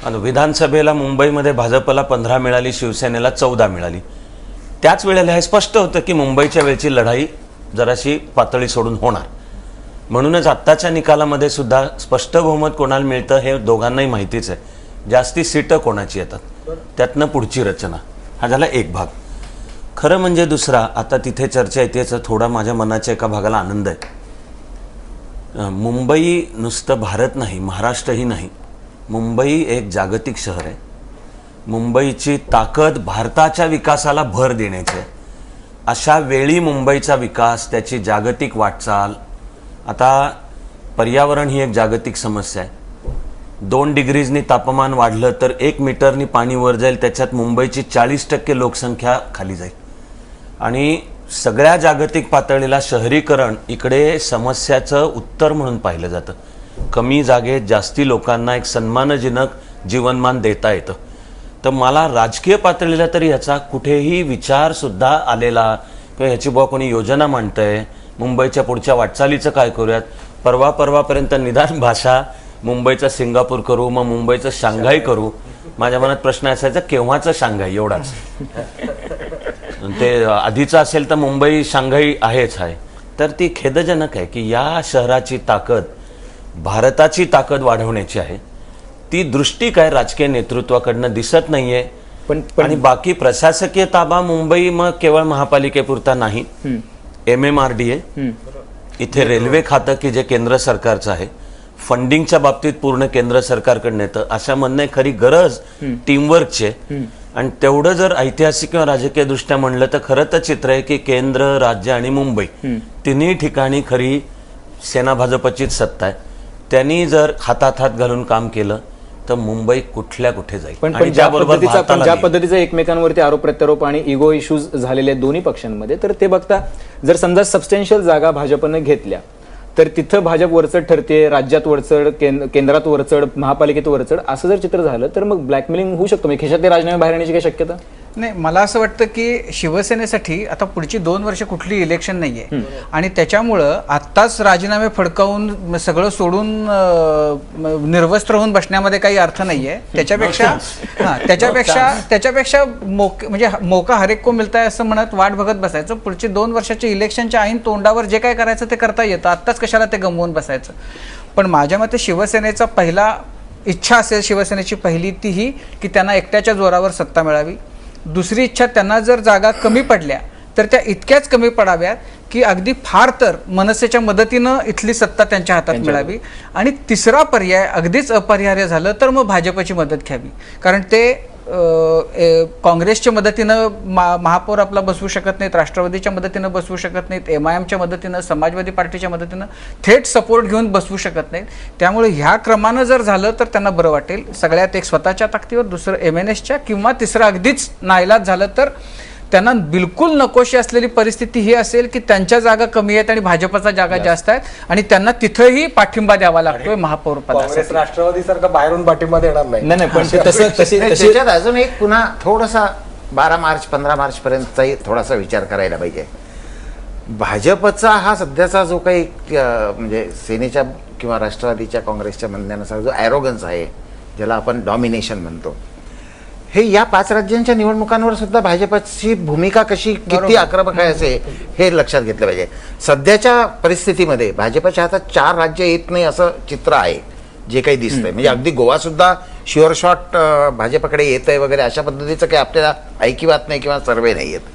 [SPEAKER 6] आणि विधानसभेला मुंबईमध्ये भाजपला 15 मिळाली, शिवसेनेला 14 मिळाली. त्याच वेळेला हे स्पष्ट होतं की मुंबईच्या वेळची लढाई जराशी पातळी सोडून होणार. म्हणूनच आत्ताच्या निकालामध्ये सुद्धा स्पष्ट बहुमत कोणाला मिळतं हे दोघांनाही माहितीच आहे. जास्ती सीटं कोणाची येतात त्यातनं पुढची रचना, हा झाला एक भाग. खरं म्हणजे दुसरा, आता तिथे चर्चा येतेच, थोडा माझ्या मनाच्या एका भागाला आनंद आहे. मुंबई नुसतं भारत नाही, महाराष्ट्रही नाही, मुंबई एक जागतिक शहर आहे. मुंबईची ताकद भारताच्या विकासाला भर देण्याची आहे. अशा वेळी मुंबईचा विकास, त्याची जागतिक वाटचाल, आता पर्यावरण ही एक जागतिक समस्या आहे. 2 डिग्रीजनी तापमान वाढलं तर 1 मीटरनी पाणी वर जाईल, त्याच्यात मुंबईची 40% लोकसंख्या खाली जाईल. आणि सगळ्या जागतिक पातळीला शहरीकरण इकडे समस्याचं उत्तर म्हणून पाहिलं जातं. कमी जागेत जास्ती लोकांना एक सन्मानजनक जीवनमान देता येतं. तर मला राजकीय पातळीला तरी ह्याचा कुठेही विचार सुद्धा आलेला किंवा ह्याची बुवा कोणी योजना मांडतंय, मुंबईच्या पुढच्या वाटचालीचं काय करूयात, परवापर्यंत निदान भाषा मुंबईचा सिंगापूर करू, मग मुंबईचं शांघाई करू. माझ्या मनात प्रश्न असायचा केव्हाचं शांघाई, एवढाच. ते आधीचं असेल तर मुंबई शांघाई आहेच आहे. तर ती खेदजनक आहे की या शहराची ताकद भारताची ताकद वाढवण्याची आहे. ती दृष्टी काय राजकीय नेतृत्वाकडनं दिसत नाहीये.
[SPEAKER 1] पण
[SPEAKER 6] आणि बाकी प्रशासकीय ताबा मुंबई मग केवळ महापालिकेपुरता नाही, MMRDA, इथे रेल्वे खातं की जे केंद्र सरकारचं आहे, फंडिंगच्या बाबतीत पूर्ण केंद्र सरकारकडनं येतं. अशा म्हणणे खरी गरज टीमवर्कची आहे. आणि तेवढं जर ऐतिहासिक किंवा राजकीय दृष्ट्या म्हणलं तर खरं तर चित्र आहे की केंद्र, राज्य आणि मुंबई तिन्ही ठिकाणी खरी सेना भाजपचीच सत्ता आहे. त्यांनी जर हातात हात घालून काम केलं तर मुंबई कुठल्या कुठे जाईल.
[SPEAKER 1] पण ज्या पद्धतीचा एकमेकांवरती आरोप प्रत्यारोप आणि इगो इश्यूज झालेले दोन्ही पक्षांमध्ये, तर ते बघता जर समजा सबस्टेन्शियल जागा भाजपनं घेतल्या तर तिथं भाजप वरचढ ठरते, राज्यात वरचढ, केंद्रात वरचढ, महापालिकेत वरचढ, असं जर चित्र झालं तर मग ब्लॅकमेलिंग होऊ शकतो. मग खिशातले राजीनामे बाहेर येण्याची काही शक्यता
[SPEAKER 3] नाही. मला असं वाटतं की शिवसेनेसाठी आता पुढची 2 वर्ष कुठली इलेक्शन नाहीये आणि त्याच्यामुळं आत्ताच राजीनामे फडकावून सगळं सोडून निर्वस्त्र होऊन बसण्यामध्ये काही अर्थ नाहीये. त्याच्यापेक्षा म्हणजे मोका हरेक को मिळताय असं म्हणत वाट बघत बसायचं. पुढची 2 वर्षाच्या इलेक्शनच्या ऐन तोंडावर जे काय करायचं ते करता येतं. आत्ताच कशाला ते गमवून बसायचं. पण माझ्या मते शिवसेनेचा पहिला इच्छा असेल शिवसेनेची पहिली ती ही की त्यांना एकट्याच्या जोरावर सत्ता मिळावी. दुसरी इच्छा, त्यांना जर जागा कमी पडल्या तर त्या इतक्याच कमी पडाव्यात की अगदी फार तर मनसेच्या मदतीनं इथली सत्ता त्यांच्या हातात मिळावी. आणि तिसरा पर्याय अगदीच अपरिहार्य झालं तर मग भाजपची मदत घ्यावी, कारण ते काँग्रेसच्या मदतीनं महापौर आपला बसवू शकत नाहीत, राष्ट्रवादीच्या मदतीनं बसवू शकत नाहीत, MIMच्या मदतीनं, समाजवादी पार्टीच्या मदतीनं थेट सपोर्ट घेऊन बसवू शकत नाहीत. त्यामुळे ह्या क्रमानं जर झालं तर त्यांना बरं वाटेल. सगळ्यात एक स्वतःच्या ताकदीवर, दुसरं MNSच्या, किंवा तिसरं अगदीच नाईलाज झालं तर त्यांना बिलकुल नकोशी असलेली परिस्थिती ही असेल की त्यांच्या जागा कमी आहेत आणि भाजपचा जागा जास्त आहेत आणि त्यांना तिथंही पाठिंबा द्यावा लागतोय महापौर
[SPEAKER 2] काँग्रेस
[SPEAKER 3] पदासाठी.
[SPEAKER 2] राष्ट्रवादी सारखं बाहेरून पाठिंबा देणार नाही.
[SPEAKER 1] नाही पण ते तशी
[SPEAKER 4] नाही, त्याच्यात अजून एक पुन्हा थोडासा 12 मार्च 15 मार्चपर्यंतचाही थोडासा विचार करायला पाहिजे. भाजपचा हा सध्याचा जो काही म्हणजे सेनेच्या किंवा राष्ट्रवादीच्या काँग्रेसच्या म्हणण्यानुसार जो ॲरोगन्स आहे, ज्याला आपण डॉमिनेशन म्हणतो, हे या 5 राज्यांच्या निवडणुकांवर सुद्धा भाजपची भूमिका किती आक्रमक आहे असे हे लक्षात घेतलं पाहिजे. सध्याच्या परिस्थितीमध्ये भाजपच्या हातात 4 राज्य येत नाही असं चित्र आहे जे काही दिसतंय. म्हणजे अगदी गोवा सुद्धा शुअर शॉट भाजपकडे येत आहे वगैरे अशा पद्धतीचं काही आपल्याला ऐकिवात नाही किंवा सर्वे नाही आहेत.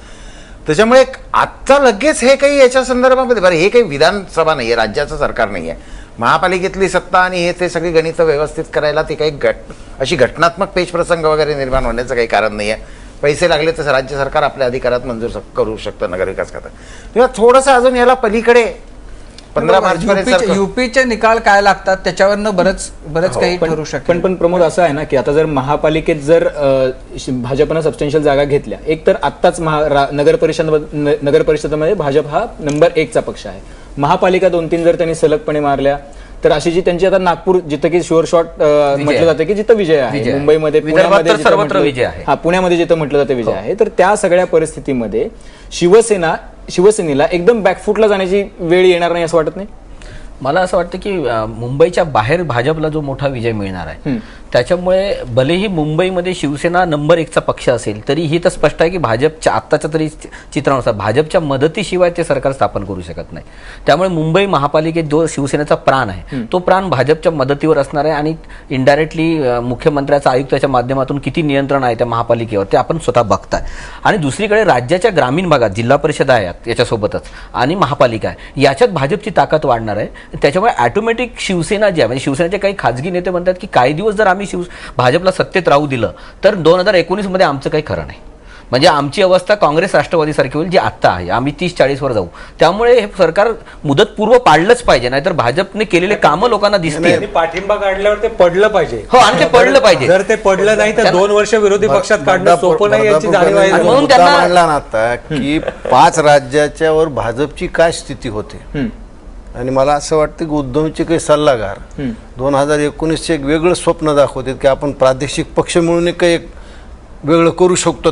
[SPEAKER 4] त्याच्यामुळे आत्ता लगेच हे काही याच्या संदर्भामध्ये, बरं हे काही विधानसभा नाही आहे, राज्याचं सरकार नाही आहे, महापालिकेतली सत्ता आणि हे ते सगळी गणितं व्यवस्थित करायला ती काही अशी घटनात्मक पेचप्रसंग वगैरे निर्माण होण्याचं काही कारण नाही आहे. पैसे लागले तर राज्य सरकार आपल्या अधिकारात मंजूर करू शकतं नगरविकास खातं. तेव्हा थोडंसं अजून याला पलीकडे 15 मार्चपर्यंत
[SPEAKER 3] युपीचे निकाल काय लागतात त्याच्यावरनं बरंच काही ठरू शकतं.
[SPEAKER 1] पण प्रमोद असं आहे ना की आता जर महापालिकेत जर भाजपनं सबस्टन्शियल जागा घेतल्या, एक तर आत्ताच नगर परिषदेमध्ये भाजप हा नंबर 1चा पक्ष आहे. महापालिका 2-3 जर त्यांनी सलगपणे मारल्या तर अशी जी त्यांची आता नागपूर जिथं की शुअर शॉट म्हटलं जातं की जिथं विजय आहे, मुंबईमध्ये, पुण्यामध्ये
[SPEAKER 5] सर्वत्र विजय आहे,
[SPEAKER 1] पुण्यामध्ये जिथं म्हटलं जातं विजय आहे, तर त्या सगळ्या परिस्थितीमध्ये शिवसेनेला एकदम बॅकफुटला जाण्याची वेळ येणार नाही असं वाटत नाही?
[SPEAKER 5] मला असं वाटतं की मुंबईच्या बाहेर भाजपला जो मोठा विजय मिळणार आहे त्याच्यामुळे भलेही मुंबईमध्ये शिवसेना नंबर 1चा पक्ष असेल तरी ही तर स्पष्ट आहे की भाजपच्या आत्ताच्या तरी चित्रानुसार भाजपच्या मदतीशिवाय ते सरकार स्थापन करू शकत नाही. त्यामुळे मुंबई महापालिकेत जो शिवसेनेचा प्राण आहे तो प्राण भाजपच्या मदतीवर असणार आहे आणि इनडायरेक्टली मुख्यमंत्र्याचा आयुक्ताच्या माध्यमातून किती नियंत्रण आहे त्या महापालिकेवर ते आपण स्वतः बघताय. आणि दुसरीकडे राज्याच्या ग्रामीण भागात जिल्हा परिषद आहेत याच्यासोबतच आणि महापालिका आहे, याच्यात भाजपची ताकद वाढणार आहे. त्याच्यामुळे ऑटोमॅटिक शिवसेना जी आहे, म्हणजे शिवसेनेचे काही खाजगी नेते म्हणतात की काही दिवस जर आम्ही भाजपला सत्तेत राहू दिलं तर 2019 मध्ये आमचं काही खरं नाही. म्हणजे आमची अवस्था काँग्रेस राष्ट्रवादी सारखी होईल जी आत्ता आहे, आम्ही 30-40 वर जाऊ. त्यामुळे हे सरकार मुदतपूर्व पाडलंच पाहिजे, नाहीतर भाजपने केलेले कामं लोकांना दिसतील.
[SPEAKER 2] पाठिंबा काढल्यावर ते पडलं पाहिजे.
[SPEAKER 5] हो, आणि ते पडलं पाहिजे.
[SPEAKER 2] जर ते पडलं नाही तर 2 वर्ष विरोधी पक्षात काढणं सोपं नाही याची जाणीव आहे.
[SPEAKER 5] म्हणून त्यांना
[SPEAKER 9] मांडला ना आता की 5 राज्याच्या वर भाजपची काय स्थिती होते. आणि मला असं वाटतं की उद्धवचे काही सल्लागार 2019चे एक वेगळं स्वप्न दाखवतात की आपण प्रादेशिक पक्ष म्हणून काही एक वेगळं करू शकतो,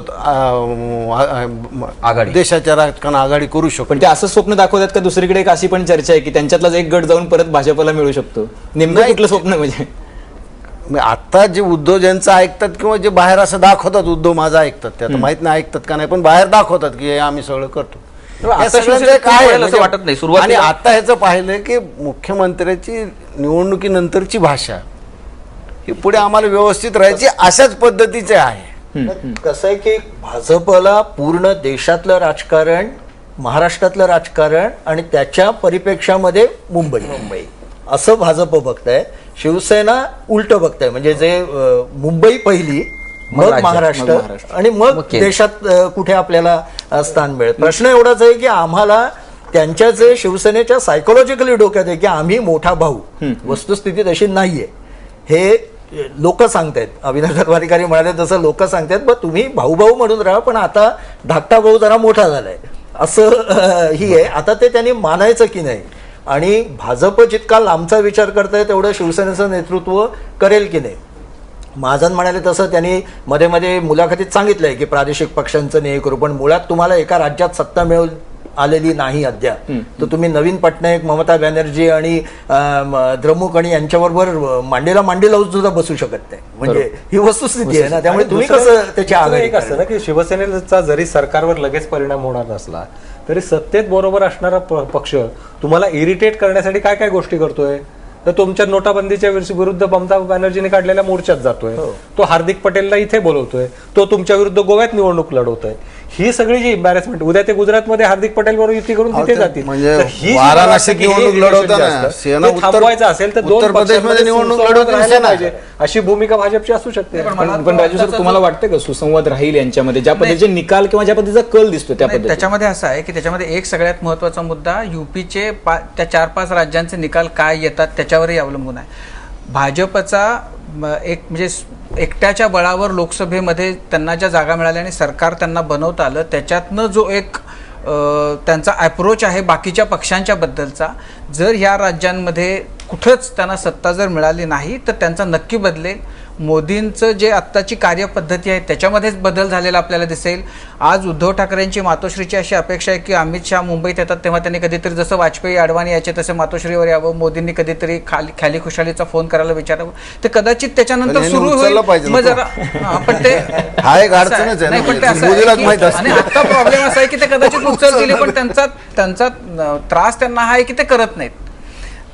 [SPEAKER 5] आघाडी,
[SPEAKER 9] देशाच्या राजकारणात आघाडी करू शकतो.
[SPEAKER 1] पण ते असं स्वप्न दाखवतात का दुसरीकडे एक अशी पण चर्चा आहे की त्यांच्यातलाच एक गट जाऊन परत भाजपला मिळू शकतो? नेमकं कुठलं स्वप्न? म्हणजे
[SPEAKER 9] आता जे उद्धव ज्यांचं ऐकतात किंवा जे बाहेर असं दाखवतात, उद्धव माझा ऐकतात, ते आता माहित नाही ऐकतात का नाही, पण बाहेर दाखवतात की हे आम्ही सगळं करतो.
[SPEAKER 5] असं वाटत नाही.
[SPEAKER 9] आणि आता ह्याचं पाहिलंय की मुख्यमंत्र्याची निवडणुकीनंतरची भाषा ही पुढे आम्हाला व्यवस्थित राहायची अशाच पद्धतीचे आहे.
[SPEAKER 8] कसं आहे की भाजपला पूर्ण देशातलं राजकारण, महाराष्ट्रातलं राजकारण आणि त्याच्या परिप्रेक्षामध्ये मुंबई असं भाजप बघताय. शिवसेना उलट बघताय, म्हणजे जे मुंबई पहिली, मग महाराष्ट्र आणि मग देशात कुठे आपल्याला स्थान मिळेल. प्रश्न एवढाच आहे की आम्हाला त्यांच्या जे शिवसेनेच्या सायकोलॉजिकली डोक्यात आहे की आम्ही मोठा भाऊ, वस्तुस्थिती तशी नाहीये. हे लोक सांगतायत, अविनाश धर्माधिकारी म्हणाले तसं लोक सांगतायत, बघ तुम्ही भाऊ म्हणून राहा, पण आता धाकटा भाऊ जरा मोठा झालाय असं ही आहे. आता ते त्यांनी मानायचं की नाही, आणि भाजप जितका लांबचा विचार करताय तेवढं शिवसेनेचं नेतृत्व करेल की नाही. महाजन म्हणाले तसं त्यांनी मध्ये मध्ये मुलाखतीत सांगितलंय की प्रादेशिक पक्षांचं नाही करू, पण मुळात तुम्हाला एका राज्यात सत्ता मिळून आलेली नाही अद्याप, तर तुम्ही नवीन पटनायक, ममता बॅनर्जी आणि द्रमुक आणि यांच्याबरोबर मांडीला मांडी लावून सुद्धा बसू शकत नाही. म्हणजे ही वस्तुस्थिती आहे ना. त्यामुळे तुम्ही कसं त्याची आघाडी
[SPEAKER 2] असतं ना की शिवसेनेचा जरी सरकारवर लगेच परिणाम होणार नसला तरी सत्तेत बरोबर असणारा पक्ष तुम्हाला इरिटेट करण्यासाठी काय काय गोष्टी करतोय. तर तुमच्या नोटाबंदीच्या विरुद्ध ममता बॅनर्जीने काढलेल्या मोर्चात जातोय, तो हार्दिक पटेलला इथे बोलवतोय, तो तुमच्या विरुद्ध गोव्यात निवडणूक लढवतोय. ही सगळी जी एम्बॅरेसमेंट, उद्या ते गुजरातमध्ये हार्दिक पटेल बरोबर युती करून तिथे जातील.
[SPEAKER 9] म्हणजे
[SPEAKER 2] तर ही जी
[SPEAKER 9] वाराणसीत
[SPEAKER 2] मला वाटतं की
[SPEAKER 9] निवडणूक
[SPEAKER 2] हे
[SPEAKER 9] लढवताना
[SPEAKER 2] election जे असतं,
[SPEAKER 9] सेना
[SPEAKER 2] ते थांबवायचं असेल तर दोन
[SPEAKER 9] उत्तर प्रदेशमध्ये
[SPEAKER 2] पक्षांमध्ये
[SPEAKER 9] निवडणूक
[SPEAKER 2] सुसंवाद
[SPEAKER 9] लढवताना
[SPEAKER 2] राहायला
[SPEAKER 9] सेना.
[SPEAKER 2] पाहिजे, अशी भूमिका भाजपची असू शकते.
[SPEAKER 1] पण राजू सर, तुम्हाला वाटतं का सुसंवाद राहील यांच्यामध्ये, ज्या पद्धतीचे निकाल किंवा ज्या पद्धतीचा कल दिसतो त्या
[SPEAKER 3] नाही,
[SPEAKER 1] पद्धतीने?
[SPEAKER 3] त्याच्यामध्ये असं आहे की त्याच्यामध्ये एक सगळ्यात महत्त्वाचा मुद्दा युपीचे त्या 4-5 राज्यांचे निकाल काय येतात त्याच्यावरही अवलंबून आहे. भाजपचा एक म्हणजे एकट्याच्या बळावर लोकसभेमध्ये त्यांना ज्या जागा मिळाल्या आणि सरकार त्यांना बनवता आलं, त्याच्यातनं जो एक त्यांचा अप्रोच आहे बाकीच्या पक्षांच्या बद्दलचा, जर ह्या राज्यांमध्ये कुठंच त्यांना सत्ता जर मिळाली नाही तर त्यांचा नक्की बदलेल. मोदींचं जे आत्ताची कार्यपद्धती आहे त्याच्यामध्येच बदल झालेला आपल्याला दिसेल. आज उद्धव ठाकरेंची मातोश्रीची अशी अपेक्षा आहे की अमित शहा मुंबईत येतात तेव्हा त्यांनी कधीतरी जसं वाजपेयी अडवाणी यायचे तसे मातोश्रीवर यावं, मोदींनी कधीतरी खाली खुशालीचा फोन करायला विचारावं, ते कदाचित त्याच्यानंतर
[SPEAKER 9] पण ह्यांनी
[SPEAKER 3] सुरू
[SPEAKER 9] उचललं
[SPEAKER 3] होईल.
[SPEAKER 9] पाहिजे
[SPEAKER 3] मग
[SPEAKER 9] ना
[SPEAKER 3] जरा पण ते
[SPEAKER 9] हा एक
[SPEAKER 3] असं
[SPEAKER 9] अडचणच आहे
[SPEAKER 3] नाही,
[SPEAKER 9] ना.
[SPEAKER 3] पण ते असं आहे
[SPEAKER 9] मोदीलाच
[SPEAKER 3] की-
[SPEAKER 9] माहित असतं.
[SPEAKER 3] आणि आता प्रॉब्लेम असा आहे की ते कदाचित उचलतील पण त्यांचा त्रास त्यांना हा आहे की ते करत नाहीत.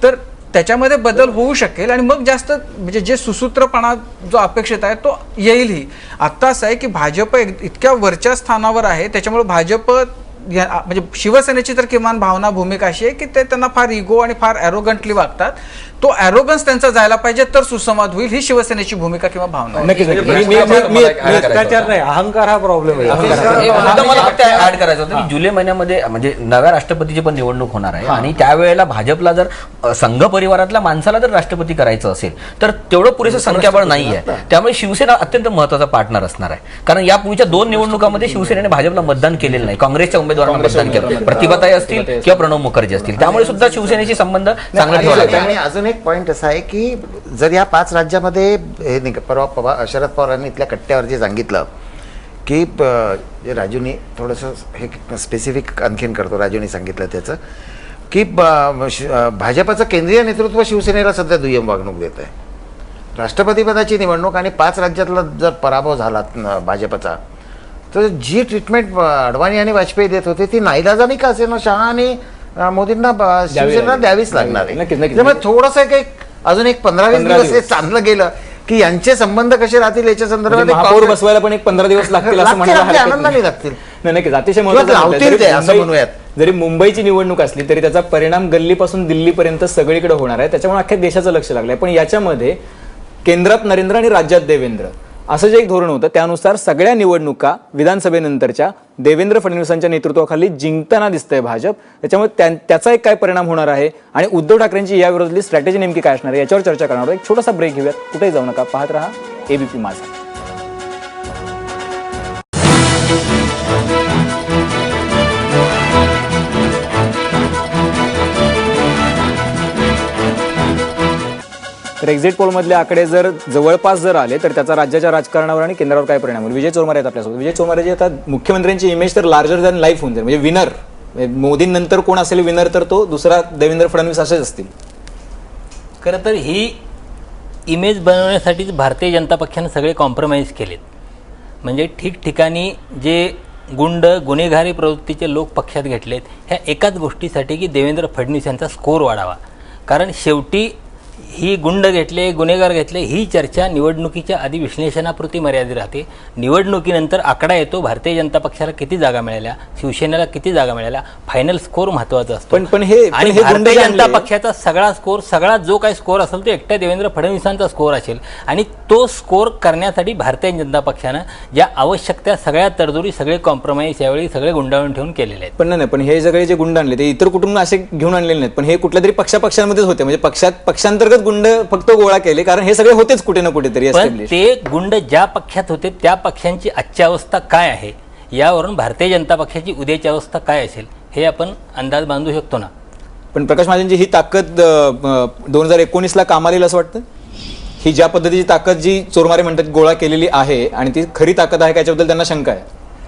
[SPEAKER 3] तर त्याच्यामध्ये बदल होऊ शकेल आणि मग जास्त म्हणजे जे सुसूत्रपणा जो अपेक्षित आहे तो येईलही. आत्ता असं आहे की भाजप इतक्या वरच्या स्थानावर आहे, त्याच्यामुळे भाजप म्हणजे शिवसेनेची तर किमान भावना भूमिका अशी आहे की ते त्यांना फार इगो आणि फार ॲरोगंटली वागतात. तो ॲरोगन्स त्यांचा जायला पाहिजे तर सुसंवाद होईल, ही शिवसेनेची भूमिका किंवा भावना आहे.
[SPEAKER 1] नक्कीच नक्कीच.
[SPEAKER 2] भ्रष्टाचार नाही, अहंकार हा प्रॉब्लेम आहे.
[SPEAKER 5] एक मुद्दा मला फक्त ऍड करायचा होता की जुलै महिन्यामध्ये म्हणजे नव्या राष्ट्रपतीची पण निवडणूक होणार आहे आणि त्यावेळेला भाजपला जर संघ परिवारातल्या माणसाला जर राष्ट्रपती करायचं असेल तर तेवढं पुरेसं संख्याबळ नाहीये. त्यामुळे शिवसेना अत्यंत महत्वाचा पार्टनर असणार आहे. कारण यापूर्वीच्या 2 निवडणुकांमध्ये शिवसेनेने भाजपला मतदान केलेलं नाही, काँग्रेसच्या उमेदवारांना मतदान केलं, प्रतिभाताई असतील किंवा प्रणव मुखर्जी असतील. त्यामुळे सुद्धा शिवसेनेशी संबंध चांगला ठेवला
[SPEAKER 4] आणि
[SPEAKER 5] लागला.
[SPEAKER 4] अजून एक पॉईंट असा आहे की जर या 5 राज्यामध्ये हे परवा शरद पवारांनी इथल्या कट्ट्यावर जे सांगितलं की जे राजूनी थोडंसं हे स्पेसिफिक आणखीन करतो, राजूनी सांगितलं त्याचं की भाजपचं केंद्रीय नेतृत्व शिवसेनेला सध्या दुय्यम वागणूक देत आहे. राष्ट्रपतीपदाची निवडणूक आणि 5 राज्यातला जर पराभव झाला भाजपचा तर जी ट्रीटमेंट अडवाणी आणि वाजपेयी देत होते ती नाईलाजाने का असेल ना शहा आणि मोदींना शिवसेनेला द्यावीच लागणार आहे.
[SPEAKER 1] नक्कीच, नक्कीच.
[SPEAKER 4] त्यामुळे थोडंसं काही अजून एक 15-20 दिवस हे चांगलं गेलं की यांचे संबंध कसे राहतील याच्या
[SPEAKER 1] म्हणजे
[SPEAKER 4] संदर्भात
[SPEAKER 1] महापौर बसवायला पण एक 15 दिवस लागतील असं म्हणायला हरकत नाही.
[SPEAKER 4] आनंदाने लागतील.
[SPEAKER 1] नाही, नक्कीच अतिशय
[SPEAKER 4] किंवा
[SPEAKER 1] महत्त्वाचं
[SPEAKER 4] लावतील
[SPEAKER 1] आहे.
[SPEAKER 4] ते, असं
[SPEAKER 1] जरी
[SPEAKER 4] म्हणूयात.
[SPEAKER 1] जरी मुंबईची निवडणूक असली तरी त्याचा परिणाम गल्लीपासून दिल्लीपर्यंत सगळीकडे होणार आहे. त्याच्यामुळे अख्ख्या देशाचं लक्ष लागलंय. पण याच्यामध्ये केंद्रात नरेंद्र आणि राज्यात देवेंद्र असं जे एक धोरण होतं त्यानुसार सगळ्या निवडणुका विधानसभेनंतरच्या देवेंद्र फडणवीसांच्या नेतृत्वाखाली जिंकताना दिसतंय भाजप. त्याच्यामुळे त्याचा एक काय परिणाम होणार आहे आणि उद्धव ठाकरेंची या विरोधातली स्ट्रॅटेजी नेमकी काय असणार आहे याच्यावर चर्चा करणार आहोत. एक छोटासा ब्रेक घेऊयात, कुठेही जाऊ नका, पाहत रहा एबीपी माझा. तर एक्झिट पोलमधले आकडे जर जवळपास जर आले तर त्याचा राज्याच्या राजकारणावर आणि केंद्रावर काय परिणाम होईल? विजय चोरमारे आहेत आपल्यासोबत. विजय चोरमारे आता मुख्यमंत्र्यांची इमेज तर लार्जर दॅन लाईफ होऊन जाईल, म्हणजे विनर, मोदींनंतर कोण असेल विनर तर तो दुसरा देवेंद्र फडणवीस असेच असतील.
[SPEAKER 7] खरं तर ही इमेज बनवण्यासाठीच भारतीय जनता पक्षाने सगळे कॉम्प्रोमाइज केलेत. म्हणजे ठिकठिकाणी जे गुन्हेगारी प्रवृत्तीचे लोक पक्षात घेतलेत ह्या एकाच गोष्टीसाठी की देवेंद्र फडणवीस यांचा स्कोर वाढावा. कारण शेवटी ही गुंड घेतले, गुन्हेगार घेतले ही चर्चा निवडणुकीच्या आधी विश्लेषणापुरती मर्यादित राहते. निवडणुकीनंतर आकडा येतो, भारतीय जनता पक्षाला किती जागा मिळाल्या, शिवसेनेला किती जागा मिळाल्या, फायनल स्कोर महत्वाचा असतो.
[SPEAKER 1] पण हे
[SPEAKER 7] आणि
[SPEAKER 1] गुंड
[SPEAKER 7] भारतीय
[SPEAKER 1] जे
[SPEAKER 7] जनता
[SPEAKER 1] आणले-
[SPEAKER 7] पक्षाचा सगळा स्कोर, सगळा जो काही स्कोर असेल तो एकट्या देवेंद्र फडणवीसांचा स्कोर असेल आणि तो स्कोर करण्यासाठी भारतीय जनता पक्षानं ज्या आवश्यक त्या सगळ्या तरतुदी, सगळे कॉम्प्रोमाइज यावेळी सगळे गुंडाळून ठेवून केलेले आहेत.
[SPEAKER 1] पण नाही, पण हे सगळे जे गुंड आणले ते इतर कुठून असे घेऊन आणलेले नाहीत, पण हे कुठल्या तरी पक्षांमध्येच होते. म्हणजे पक्षांतर्गत गुंड फक्त गोळा केले, कारण हे सगळे होतेच कुठे ना कुठेतरी
[SPEAKER 7] पण
[SPEAKER 1] एस्टॅब्लिश.
[SPEAKER 7] ते गुंड ज्या पक्षात होते त्या पक्षांची आजची अवस्था काय आहे यावरून भारतीय जनता पक्षाची उद्याची अवस्था काय असेल हे आपण अंदाज बांधू शकतो ना.
[SPEAKER 1] पण प्रकाश महाजनची ही ताकद 2019ला कामाला येईल असं वाटतं? ही ज्या पद्धतीची ताकद जी चोरमारे म्हणतात गोळा केलेली आहे आणि ती खरी ताकद आहे का याच्याबद्दल त्यांना शंका आहे?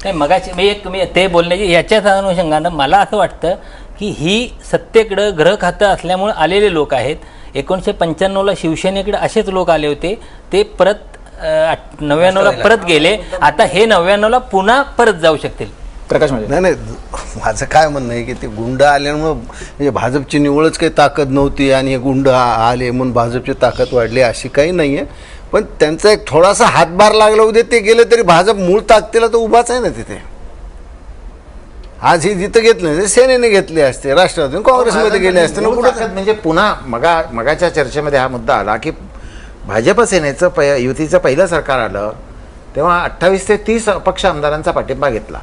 [SPEAKER 7] नाही, मगाशी मी ते बोलण्याची याच्याच अनुषंगानं मला असं वाटतं की ही सत्तेकडं ग्रह खातं असल्यामुळे आलेले लोक आहेत. 1995ला शिवसेनेकडे असेच लोक आले होते, ते परत 99ला परत गेले. आता हे 99ला पुन्हा परत जाऊ शकतील.
[SPEAKER 1] प्रकाश म्हणजे
[SPEAKER 9] नाही माझं काय म्हणणं आहे की ते गुंड आल्यामुळं म्हणजे भाजपची निवळच काही ताकद नव्हती आणि हे गुंड आले म्हणून भाजपची ताकद वाढली अशी काही नाही आहे. पण त्यांचा एक थोडासा हातभार लागला उद्या ते गेले तरी भाजप मूळ ताकदीला तर उभाच आहे ना तिथे. आज हे जिथं घेतलं नाही सेनेने घेतले असते, राष्ट्रवादी काँग्रेसमध्ये गेले असते ना
[SPEAKER 4] मूळ
[SPEAKER 9] कुठं.
[SPEAKER 4] ताकद म्हणजे पुन्हा मगाच्या चर्चेमध्ये हा मुद्दा आला की भाजप सेनेचं युतीचं पहिलं सरकार आलं तेव्हा 28 ते 30 अपक्ष आमदारांचा पाठिंबा घेतला.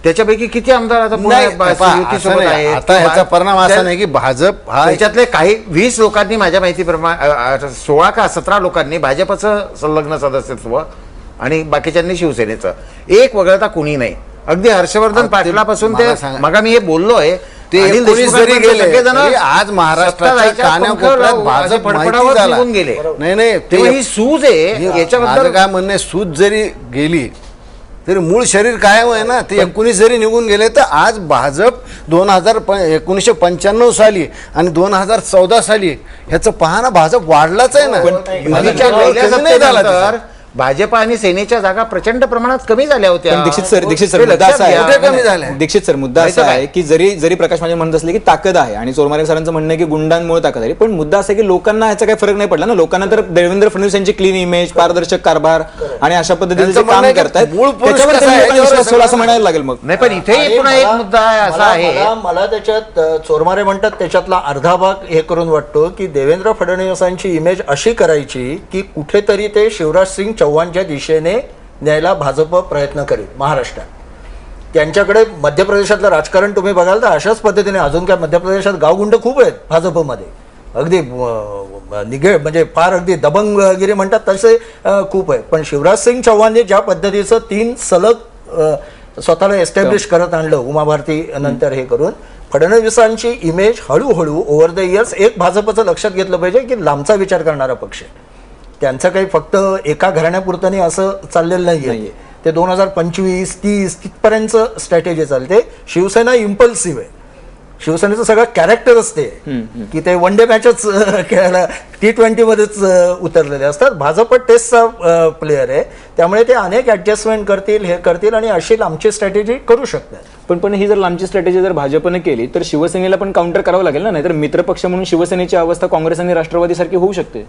[SPEAKER 4] त्याच्यापैकी किती आमदार आता पुन्हा
[SPEAKER 9] नाही,
[SPEAKER 4] युतीसोबत
[SPEAKER 9] असं नाही.
[SPEAKER 4] आहेत?
[SPEAKER 9] आता ह्याचा परिणाम असा नाही की भाजप हा
[SPEAKER 4] त्याच्यातले काही 20 लोकांनी माझ्या माहितीप्रमाणे 16 का 17 लोकांनी भाजपचं संलग्न सदस्यत्व आणि बाकीच्यांनी शिवसेनेचं, एक वगळता कुणी नाही. अगदी हर्षवर्धन पाटलापासून ते
[SPEAKER 9] मला सांगा.
[SPEAKER 4] मग मी हे बोललोय
[SPEAKER 9] ते
[SPEAKER 4] अनिल
[SPEAKER 9] 19
[SPEAKER 4] देशमुख
[SPEAKER 9] जरी
[SPEAKER 4] यांचे
[SPEAKER 9] गेले
[SPEAKER 4] सगळेजण
[SPEAKER 9] तरी आज महाराष्ट्राच्या
[SPEAKER 4] सत्ता जायच्या
[SPEAKER 9] कानाकोपऱ्यात
[SPEAKER 4] पंखावर
[SPEAKER 9] भाजप
[SPEAKER 4] असे
[SPEAKER 9] माहिती
[SPEAKER 4] फडफडावत
[SPEAKER 9] झाला.
[SPEAKER 4] निघून गेले.
[SPEAKER 9] नाही
[SPEAKER 4] तेव्हा ही सूज आहे
[SPEAKER 9] माझं
[SPEAKER 4] याच्याबद्दल
[SPEAKER 9] काय म्हणणं आहे, सूज जरी गेली तरी मूळ शरीर कायम आहे ना. ते 19 जरी निघून गेले तर आज भाजप 1995 साली आणि 2014 साली ह्याचं पहा ना, भाजप वाढलाच आहे ना.
[SPEAKER 4] युतीच्या
[SPEAKER 9] कमी
[SPEAKER 4] पहिल्या
[SPEAKER 9] नाही झाला
[SPEAKER 4] सत्तेनंतर
[SPEAKER 9] तिचा.
[SPEAKER 4] भाजप आणि सेनेच्या जागा प्रचंड प्रमाणात कमी झाल्या होत्या.
[SPEAKER 1] पण दीक्षित सर
[SPEAKER 4] ते
[SPEAKER 1] मुद्दा
[SPEAKER 4] लक्षात
[SPEAKER 1] असा आहे,
[SPEAKER 4] घ्या.
[SPEAKER 9] कुठे कमी झालंय?
[SPEAKER 1] दीक्षित सर मुद्दा असा आहे की जरी प्रकाश माझे म्हणत असले की ताकद आहे आणि चोरमारे सरांचं म्हणणं आहे की गुंडांमुळे ताकद आहे, पण मुद्दा असा आहे की लोकांना ह्याचा काही फरक नाही पडला ना. लोकांना तर देवेंद्र फडणवीस यांची क्लीन इमेज, पारदर्शक कारभार आणि अशा पद्धतीचं जे
[SPEAKER 9] त्यांचं
[SPEAKER 1] काम
[SPEAKER 9] म्हणणं आहे की
[SPEAKER 1] करतायत
[SPEAKER 9] मूळ पुरुष
[SPEAKER 1] त्याच्यावर
[SPEAKER 9] कसा
[SPEAKER 1] त्यांनी
[SPEAKER 9] आहे,
[SPEAKER 1] लोकांना विश्वास
[SPEAKER 9] याच्यावर
[SPEAKER 1] ठेवला असं म्हणायला लागेल. मग
[SPEAKER 4] नाही पण इथेही पुन्हा एक मुद्दा असा आहे,
[SPEAKER 8] मला त्याच्यात चोरमारे म्हणतात त्याच्यातला अर्धा भाग हे करून वाटतो की देवेंद्र फडणवीसांची इमेज अशी करायची की कुठेतरी ते शिवराज सिंग चौहानच्या दिशेने न्यायला भाजप प्रयत्न करेल महाराष्ट्रात. त्यांच्याकडे मध्य प्रदेशातलं राजकारण तुम्ही बघाल तर अशाच पद्धतीने अजून काय मध्य प्रदेशात गावगुंड खूप आहेत भाजपमध्ये, अगदी म्हणजे फार अगदी दबंगगिरी म्हणतात तसे खूप आहे. पण शिवराज सिंग चौहानने ज्या पद्धतीचं 3 सलग स्वतःला एस्टॅब्लिश करत आणलं उमा भारती नंतर हे करून, फडणवीसांची इमेज हळूहळू ओव्हर द इयर्स एक भाजपचं लक्षात घेतलं पाहिजे की लांबचा विचार करणारा पक्ष आहे. त्यांचं काही फक्त एका घराण्यापुरतं नाही असं चाललेलं नाहीये. ते 2025-30 तिथपर्यंत स्ट्रॅटेजी चालते. शिवसेना इम्पल्सिव्ह आहे. शिवसेनेचं सगळं कॅरेक्टर असते की ते वन डे मॅचच खेळायला T20 मध्येच उतरलेले असतात. भाजप टेस्टचा प्लेअर आहे, त्यामुळे ते अनेक ऍडजस्टमेंट करतील, हे करतील आणि अशी लांबची स्ट्रॅटेजी करू शकतात.
[SPEAKER 1] पण ही जर लांबची स्ट्रॅटेजी जर भाजपने केली तर शिवसेनेला पण काउंटर करावं लागेल ना, नाहीतर मित्रपक्ष म्हणून शिवसेनेची अवस्था काँग्रेस आणि राष्ट्रवादीसारखी होऊ शकते.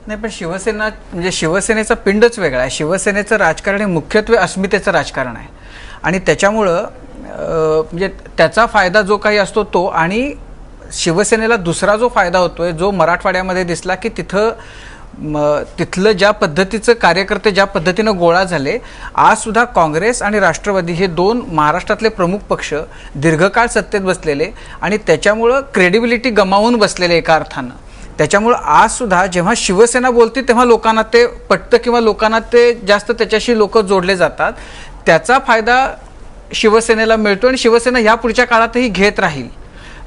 [SPEAKER 3] नाही पण शिवसेना म्हणजे शिवसेनेचा पिंडच वेगळा आहे. शिवसेनेचं राजकारण हे मुख्यत्वे अस्मितेचं राजकारण आहे आणि त्याच्यामुळं म्हणजे त्याचा फायदा जो काही असतो तो, आणि शिवसेनेला दुसरा जो फायदा होतोय जो मराठवाड्यामध्ये दिसला की तिथलं ज्या पद्धतीचं कार्यकर्ते ज्या पद्धतीनं गोळा झाले, आज सुद्धा काँग्रेस आणि राष्ट्रवादी हे 2 महाराष्ट्रातले प्रमुख पक्ष दीर्घकाळ सत्तेत बसलेले आणि त्याच्यामुळं क्रेडिबिलिटी गमावून बसलेले एका अर्थानं. त्याच्यामुळं आज सुद्धा जेव्हा शिवसेना बोलते तेव्हा लोकांना ते पटतं किंवा लोकांना ते जास्त त्याच्याशी लोक जोडले जातात. त्याचा फायदा शिवसेनेला मिळतो आणि शिवसेना ह्या पुढच्या काळातही घेत राहील.